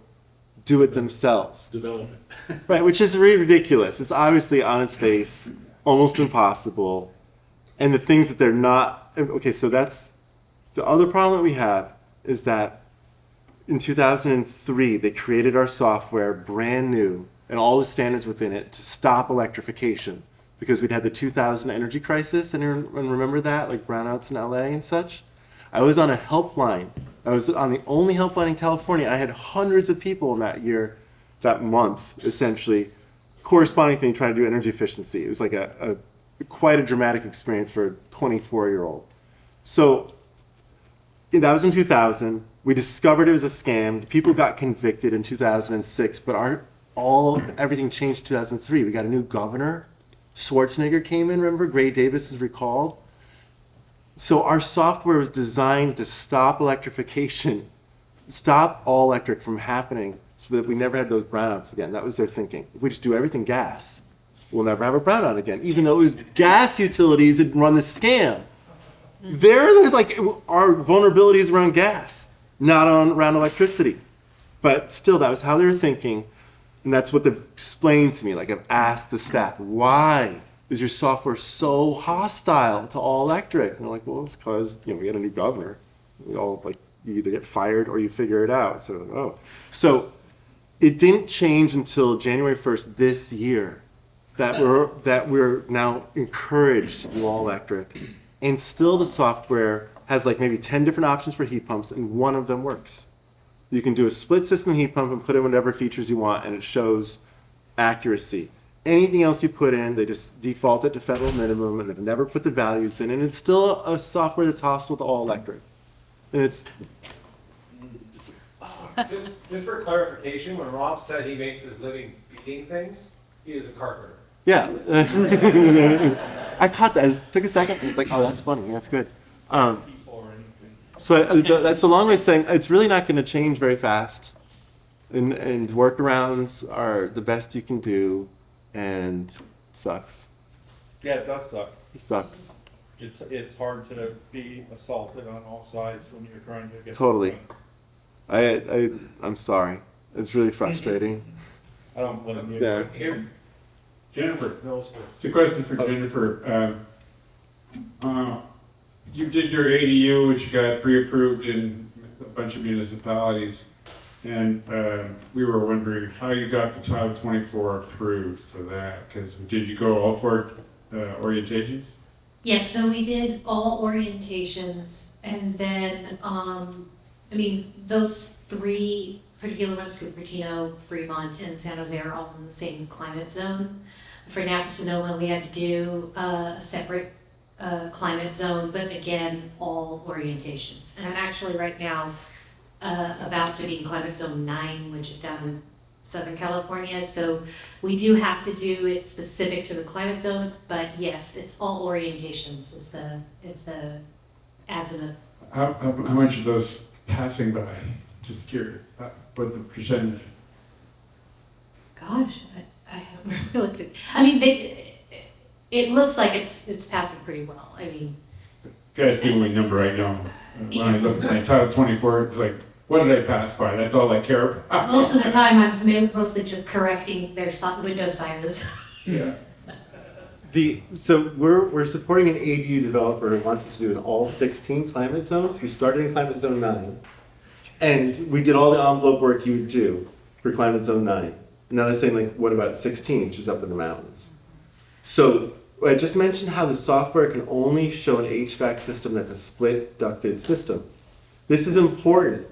do it themselves. Develop it. Right, which is really ridiculous. It's obviously on its face, almost impossible. And the things that they're not, okay, so that's, the other problem that we have is that in 2003, they created our software brand new and all the standards within it to stop electrification because we'd had the 2000 energy crisis, and remember that, like brownouts in LA and such? I was on a helpline. I was on the only helpline in California. I had hundreds of people in that month, essentially, corresponding to me trying to do energy efficiency. It was like quite a dramatic experience for a 24-year-old. So that was in 2000. We discovered it was a scam. People got convicted in 2006, but everything changed in 2003. We got a new governor. Schwarzenegger came in, remember? Gray Davis was recalled. So our software was designed to stop electrification, stop all electric from happening so that we never had those brownouts again. That was their thinking. If we just do everything gas, we'll never have a brownout again, even though it was gas utilities that run the scam. Our vulnerability is around gas, not around electricity. But still, that was how they were thinking. And that's what they've explained to me. Like, I've asked the staff, why is your software so hostile to all electric? And they're like, well, it's because, we got a new governor. You either get fired or you figure it out. So it didn't change until January 1st this year that we're now encouraged to do all electric. And still the software has like maybe 10 different options for heat pumps, and one of them works. You can do a split system heat pump and put in whatever features you want, and it shows accuracy. Anything else you put in, they just default it to federal minimum, and they've never put the values in, and it's still a software that's hostile to all electric. And it's Just for clarification, when Rob said he makes his living beating things, he is a carpenter. yeah. I caught that. It took a second. It's like, oh, that's funny. That's good. So that's the long way of saying it's really not going to change very fast, and workarounds are the best you can do, and sucks. yeah, it does suck. It sucks. It's hard to be assaulted on all sides when you're trying to get. Totally. I'm sorry. It's really frustrating. I don't blame you. Yeah. Here, Jennifer, it's a question for Jennifer. You did your ADU, which got pre-approved in a bunch of municipalities, and we were wondering how you got the Title 24 approved for that, because did you go all four orientations? Yeah, so we did all orientations, and then, those 3 particular ones, Cupertino, Fremont, and San Jose are all in the same climate zone. For Napa Sonoma, we had to do a separate climate zone, but again, all orientations. And I'm actually right now about to be in climate zone 9, which is down in Southern California. So we do have to do it specific to the climate zone, but yes, it's all orientations is the azimuth. How much of those passing by? Just curious, what the percentage? Gosh, I haven't really looked at. It looks like it's passing pretty well. You guys give me a number, I know. When I looked at Title 24, it's like what do they pass by? That's all they care about. Most of the time, I'm mostly just correcting their window sizes. Yeah. So we're supporting an ADU developer who wants us to do in all 16 climate zones. We started in climate zone 9, and we did all the envelope work you would do for climate zone 9. And now they're saying, like, what about 16, which is up in the mountains? So I just mentioned how the software can only show an HVAC system that's a split ducted system. This is important.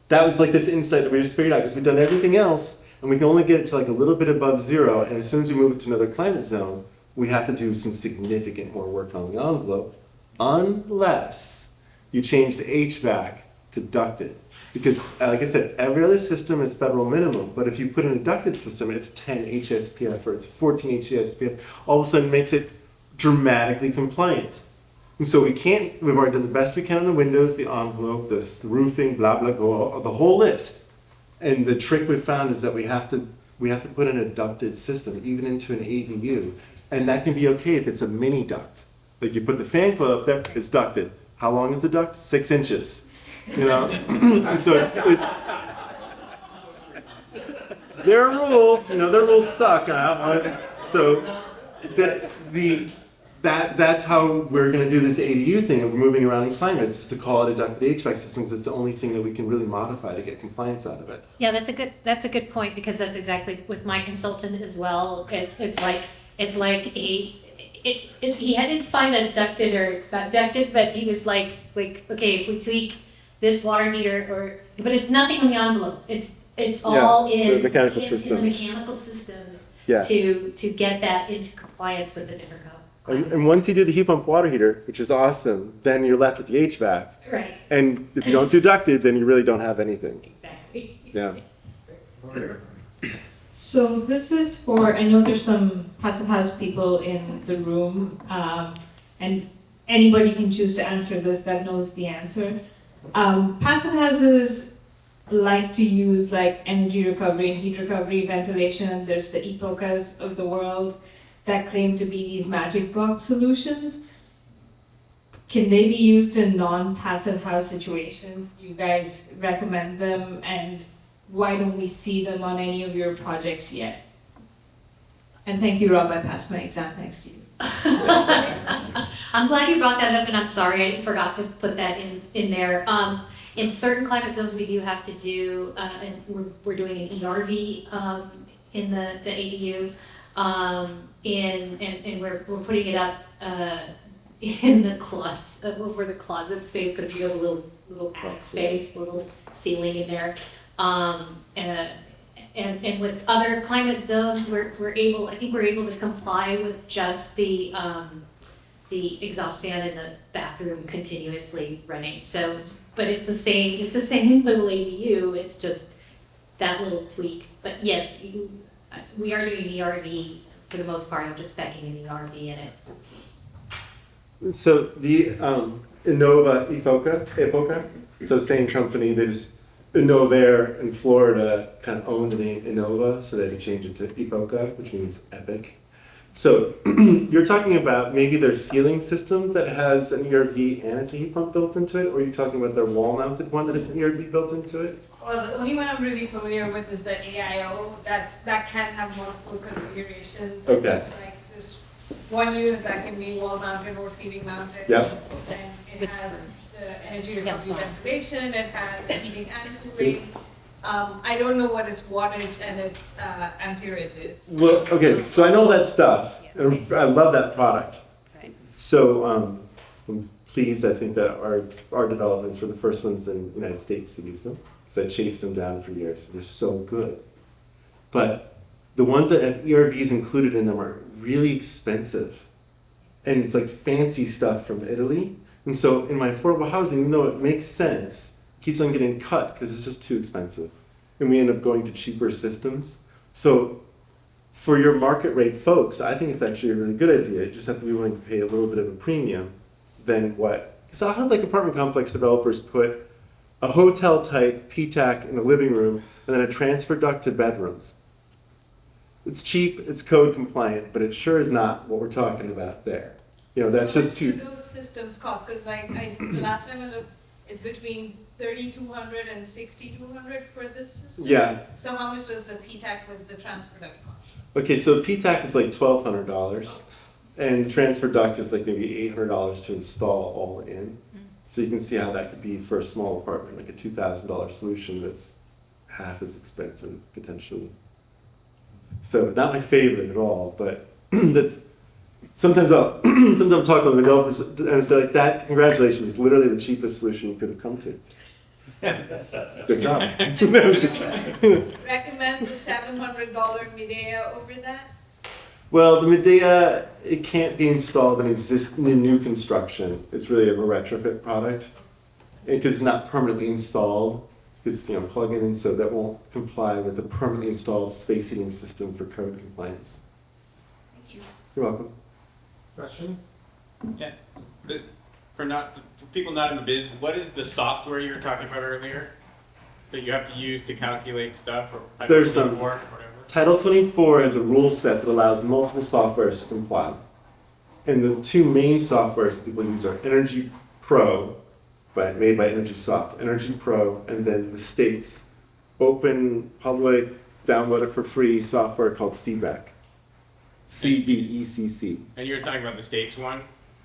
That was like this insight that we just figured out, because we've done everything else, and we can only get it to like a little bit above 0, and as soon as we move it to another climate zone, we have to do some significant more work on the envelope, unless you change the HVAC to ducted. Because, like I said, every other system is federal minimum, but if you put in a ducted system, it's 10 HSPF or it's 14 HSPF, all of a sudden makes it dramatically compliant. And so we've already done the best we can on the windows, the envelope, the roofing, blah, blah, blah, the whole list. And the trick we found is that we have to put in a ducted system, even into an ADU. And that can be okay if it's a mini duct. Like you put the fan coil up there, it's ducted. How long is the duct? 6 inches. You know? And so their rules, their rules suck. So that's how we're going to do this ADU thing of moving around in climates, is to call it a ducted HVAC system, because it's the only thing that we can really modify to get compliance out of it. Yeah, that's a good point, because that's exactly with my consultant as well. It's like he hadn't find a ducted or not ducted, but he was like, okay, if we tweak this water heater, but it's nothing in the envelope. It's all in the mechanical in systems. the mechanical systems Yeah. to get that into compliance with the different code. And once you do the heat pump water heater, which is awesome, then you're left with the HVAC. Right. And if you don't do ducted, then you really don't have anything. Exactly. Yeah. So this is for, I know there's some passive house people in the room, and anybody can choose to answer this that knows the answer. Passive houses like to use like energy recovery and heat recovery, ventilation. There's the EPOCAs of the world that claim to be these magic box solutions. Can they be used in non-passive house situations? Do you guys recommend them, and why don't we see them on any of your projects yet? And thank you, Rob, I passed my exam thanks to you. I'm glad you brought that up, and I'm sorry I forgot to put that in there. In certain climate zones, we do have to do, and we're doing an ERV in the ADU, and we're putting it up in the over the closet space, because we have a little crack space, little ceiling in there. And with other climate zones, we're able to comply with just the exhaust fan in the bathroom continuously running. So, but it's the same little ADU. It's just that little tweak. But yes, we are doing ERV for the most part. I'm just specing an ERV in it. So the Innova EPOCA, so same company, there's Innovair in Florida kind of owned the name Innova, so they had to change it to EPOCA, which means epic. So you're talking about maybe their ceiling system that has an ERV and it's a heat pump built into it, or are you talking about their wall-mounted one that has an ERV built into it? Well, the only one I'm really familiar with is the AIO. That can have multiple configurations. Okay. It's like this one unit that can be wall mounted or ceiling mounted. Yep. And it has the energy recovery ventilation, it has heating and cooling. I don't know what its wattage and its amperage is. Well, okay, so I know that stuff. I love that product. Right. So I'm pleased, I think, that our developments were the first ones in the United States to use them, because I chased them down for years. They're so good. But the ones that have ERVs included in them are really expensive. And it's like fancy stuff from Italy. And so in my affordable housing, even though it makes sense, it keeps on getting cut because it's just too expensive. And we end up going to cheaper systems. So for your market rate folks, I think it's actually a really good idea. You just have to be willing to pay a little bit of a premium than what. Because I'll have like apartment complex developers put a hotel type PTAC in the living room and then a transfer duct to bedrooms. It's cheap, it's code compliant, but it sure is not what we're talking about there. You know, that's just too. Those systems cost, because like the last time I looked, it's between 3,200 and 6,200 for this system? Yeah. So how much does the PTAC with the transfer duct cost? Okay, so PTAC is like $1,200, and the transfer duct is like maybe $800 to install all in. So you can see how that could be for a small apartment, like a $2,000 solution that's half as expensive potentially. So not my favorite at all, but that's sometimes sometimes I'm talking with developers and I say like that. Congratulations, it's literally the cheapest solution you could have come to. Good job. Recommend the $700 Medea over that? Well, the Medea, it can't be installed in new construction. It's really a retrofit product because it's not permanently installed. It's plug-in, and so that won't comply with the permanently installed space heating system for code compliance. Thank you. You're welcome. Question? Yeah, but for people not in the biz, what is the software you were talking about earlier that you have to use to calculate stuff or There's some or whatever? Title 24 is a rule set that allows multiple softwares to comply. And the two main softwares that people use are Energy Pro, made by EnergySoft, Energy Pro, and then the state's open, public, download it for free software called CBEC. CBECC. And you were talking about the states one?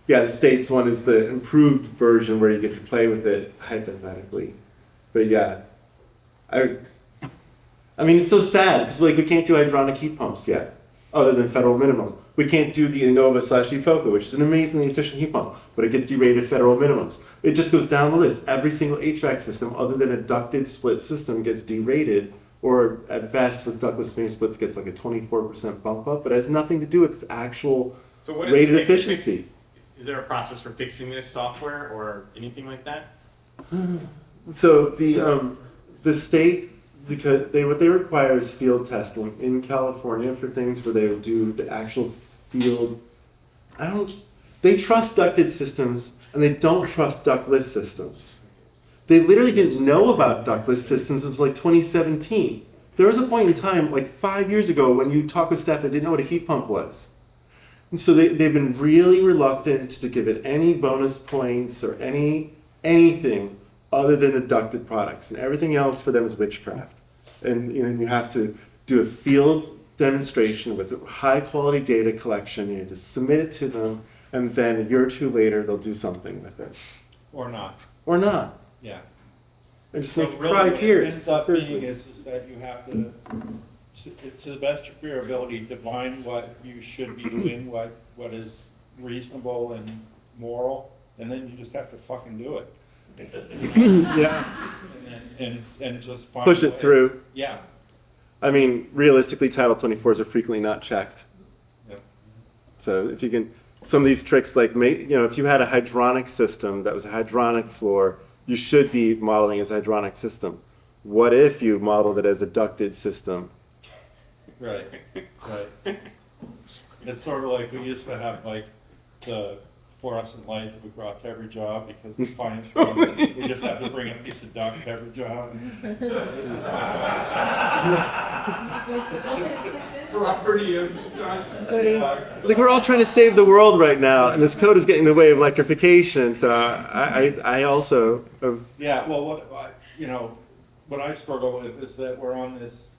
Yeah, the state's one is the improved version where you get to play with it hypothetically. But yeah, I mean, it's so sad because we can't do hydronic heat pumps yet, other than federal minimum. We can't do the Innova/Efoca, which is an amazingly efficient heat pump, but it gets derated federal minimums. It just goes down the list. Every single HVAC system, other than a ducted split system, gets derated, or at best with ductless main splits gets like a 24% bump up, but it has nothing to do with its actual So what is rated the efficiency. Is there a process for fixing this software or anything like that? So the state, because what they require is field testing in California for things where they would do the actual field. They trust ducted systems and they don't trust ductless systems. They literally didn't know about ductless systems until like 2017. There was a point in time, like 5 years ago, when you talk with staff that didn't know what a heat pump was. And so they've been really reluctant to give it any bonus points or anything other than the ducted products. And everything else for them is witchcraft. And you have to do a field demonstration with high quality data collection. You have to submit it to them, and then a year or two later, they'll do something with it. Or not, Or not. yeah. And just So make really, cry what it tears. ends up Seriously. being is that you have to the best of your ability, define what you should be doing, what is reasonable and moral, and then you just have to fucking do it. Yeah. And just find Push a it way. through. Yeah. I mean, realistically, Title 24s are frequently not checked. Yeah. So if you can, some of these tricks, like, if you had a hydronic system that was a hydronic floor, you should be modeling as a hydronic system. What if you modeled it as a ducted system? Right, right. It's sort of like we used to have like the fluorescent light that we brought to every job because the clients, we just have to bring a piece of duct to every job. Property of Like, we're all trying to save the world right now, and this code is getting in the way of electrification, so I also... Yeah, well, what I struggle with is that we're on this,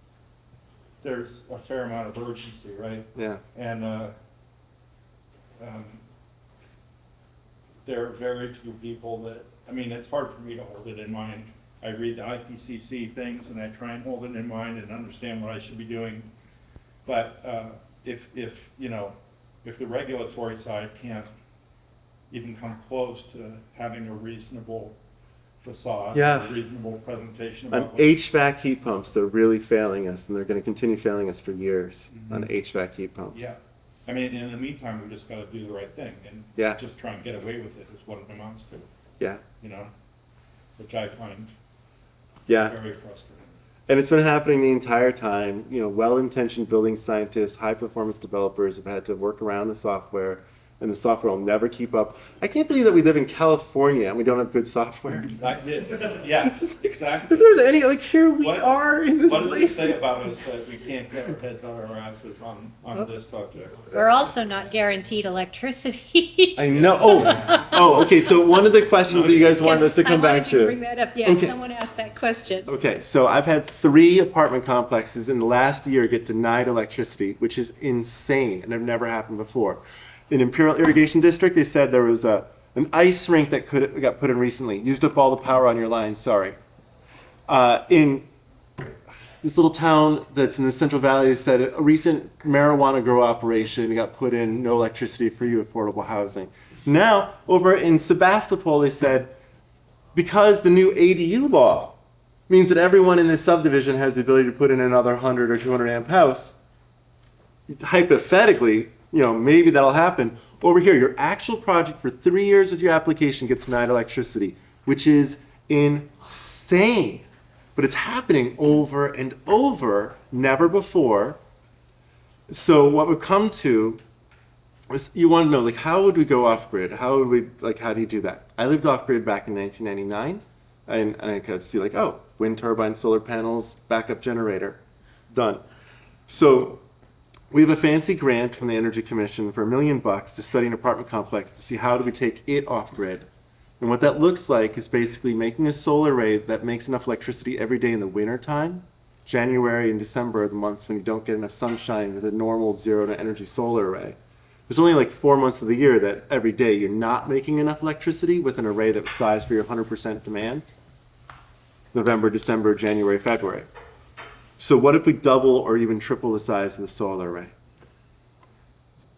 there's a fair amount of urgency, right? Yeah. And there are very few people that, it's hard for me to hold it in mind. I read the IPCC things and I try and hold it in mind and understand what I should be doing. But if the regulatory side can't even come close to having a reasonable facade, Yeah. a reasonable presentation On about HVAC heat pumps, they're really failing us, and they're going to continue failing us for years on HVAC heat pumps. yeah. In the meantime, we just gotta do the right thing and Yeah. just try and get away with it is what it amounts to, Yeah. which I find Yeah. very frustrating. And it's been happening the entire time. Well-intentioned building scientists, high-performance developers have had to work around the software and the software will never keep up. I can't believe that we live in California and we don't have good software. Yes, exactly. If there's any, like, here we What- are in this What does it place. say about us that we can't get our heads out of our asses on this subject? We're also not guaranteed electricity. I know. Oh, okay. So one of the questions that you guys wanted us to come back I wanted to bring to. that up, yeah, Okay. someone asked that question. Okay, so I've had 3 apartment complexes in the last year get denied electricity, which is insane and have never happened before. In Imperial Irrigation District, they said there was an ice rink that got put in recently. Used up all the power on your line, sorry. In this little town that's in the Central Valley, they said a recent marijuana grow operation got put in, no electricity for you, affordable housing. Now, over in Sebastopol, they said, because the new ADU law means that everyone in this subdivision has the ability to put in another 100 or 200 amp house, hypothetically, maybe that'll happen. Over here, your actual project for 3 years with your application gets denied electricity, which is insane. But it's happening over and over, never before. So what we've come to is, you want to know, like, how would we go off grid? How do you do that? I lived off grid back in 1999, and I could see, like, oh, wind turbine, solar panels, backup generator, done. So we have a fancy grant from the Energy Commission for $1 million to study an apartment complex to see how do we take it off grid. And what that looks like is basically making a solar array that makes enough electricity every day in the winter time. January and December are the months when you don't get enough sunshine with a normal zero to energy solar array. There's only like 4 months of the year that every day you're not making enough electricity with an array that was sized for your 100% demand. November, December, January, February. So what if we double or even triple the size of the solar array?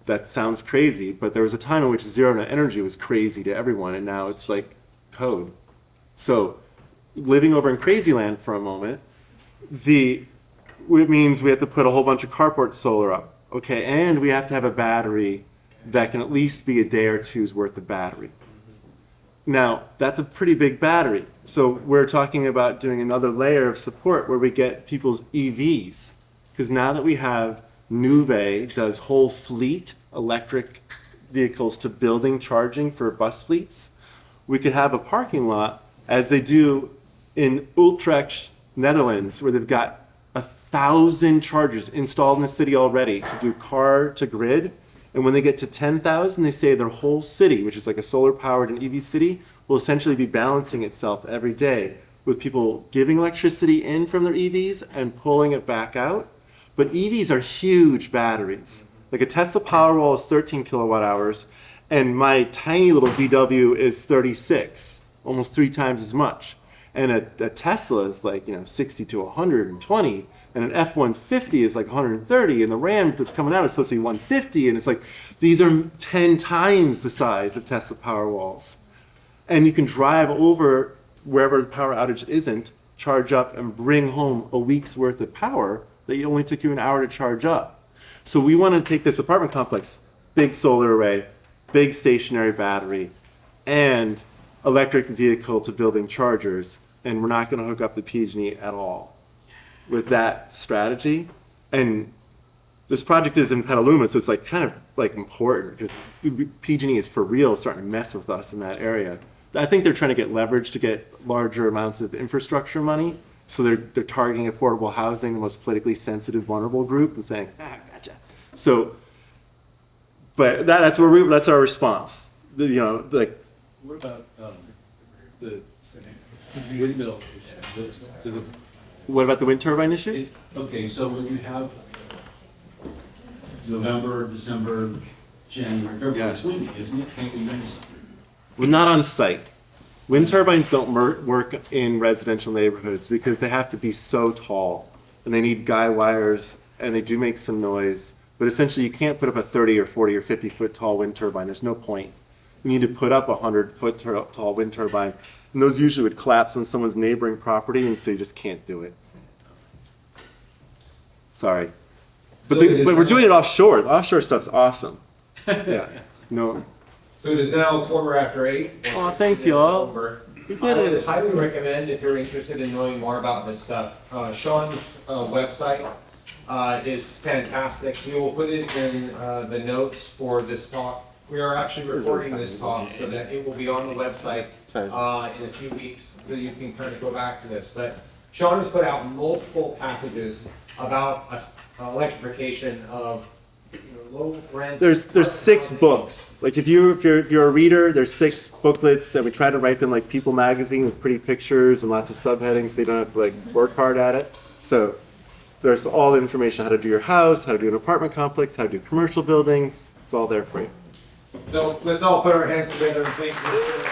That sounds crazy, but there was a time in which zero net energy was crazy to everyone, and now it's like code. So living over in crazy land for a moment, it means we have to put a whole bunch of carport solar up. Okay, and we have to have a battery that can at least be a day or two's worth of battery. Now, that's a pretty big battery. So we're talking about doing another layer of support where we get people's EVs. Because now that we have Nuvve does whole fleet electric vehicles to building charging for bus fleets, we could have a parking lot as they do in Utrecht, Netherlands, where they've got 1,000 chargers installed in the city already to do car to grid. And when they get to 10,000, they say their whole city, which is like a solar powered and EV city, will essentially be balancing itself every day with people giving electricity in from their EVs and pulling it back out. But EVs are huge batteries. Like a Tesla Powerwall is 13 kilowatt hours, and my tiny little VW is 36, almost 3 times as much. And a Tesla is like, 60 to 120, and an F-150 is like 130, and the Ram that's coming out is supposed to be 150, and it's like, these are 10 times the size of Tesla Powerwalls. And you can drive over wherever the power outage isn't, charge up, and bring home a week's worth of power that only took you an hour to charge up. So we want to take this apartment complex, big solar array, big stationary battery, and electric vehicle to building chargers, and we're not going to hook up the PG&E at all with that strategy. And this project is in Petaluma, so it's like kind of like important because PG&E is for real starting to mess with us in that area. I think they're trying to get leverage to get larger amounts of infrastructure money. So they're targeting affordable housing, the most politically sensitive, vulnerable group, and saying, gotcha. So, but that's our response. What about the windmill issue? What about the wind turbine issue? Okay, so when you have November, December, January, February, it's windy, isn't it? Same thing in summer. Well, not on site. Wind turbines don't work in residential neighborhoods because they have to be so tall, and they need guy wires, and they do make some noise. But essentially, you can't put up a 30 or 40 or 50 foot tall wind turbine. There's no point. You need to put up a 100-foot tall wind turbine, and those usually would collapse on someone's neighboring property, and so you just can't do it. Sorry. But we're doing it offshore. The offshore stuff's awesome. Yeah. No. So it is now 8:15. Oh, thank you all. We I did would it. highly recommend, if you're interested in knowing more about this stuff, Sean's website is fantastic. We will put it in the notes for this talk. We are actually recording this talk so that it will be on the website in a few weeks, so you can kind of go back to this. But Sean has put out multiple packages about electrification of low rent. There's 6 books. Like if you're a reader, there's 6 booklets, and we try to write them like People magazine with pretty pictures and lots of subheadings, so you don't have to like work hard at it. So there's all the information: how to do your house, how to do an apartment complex, how to do commercial buildings. It's all there for you. So let's all put our hands together and thank you.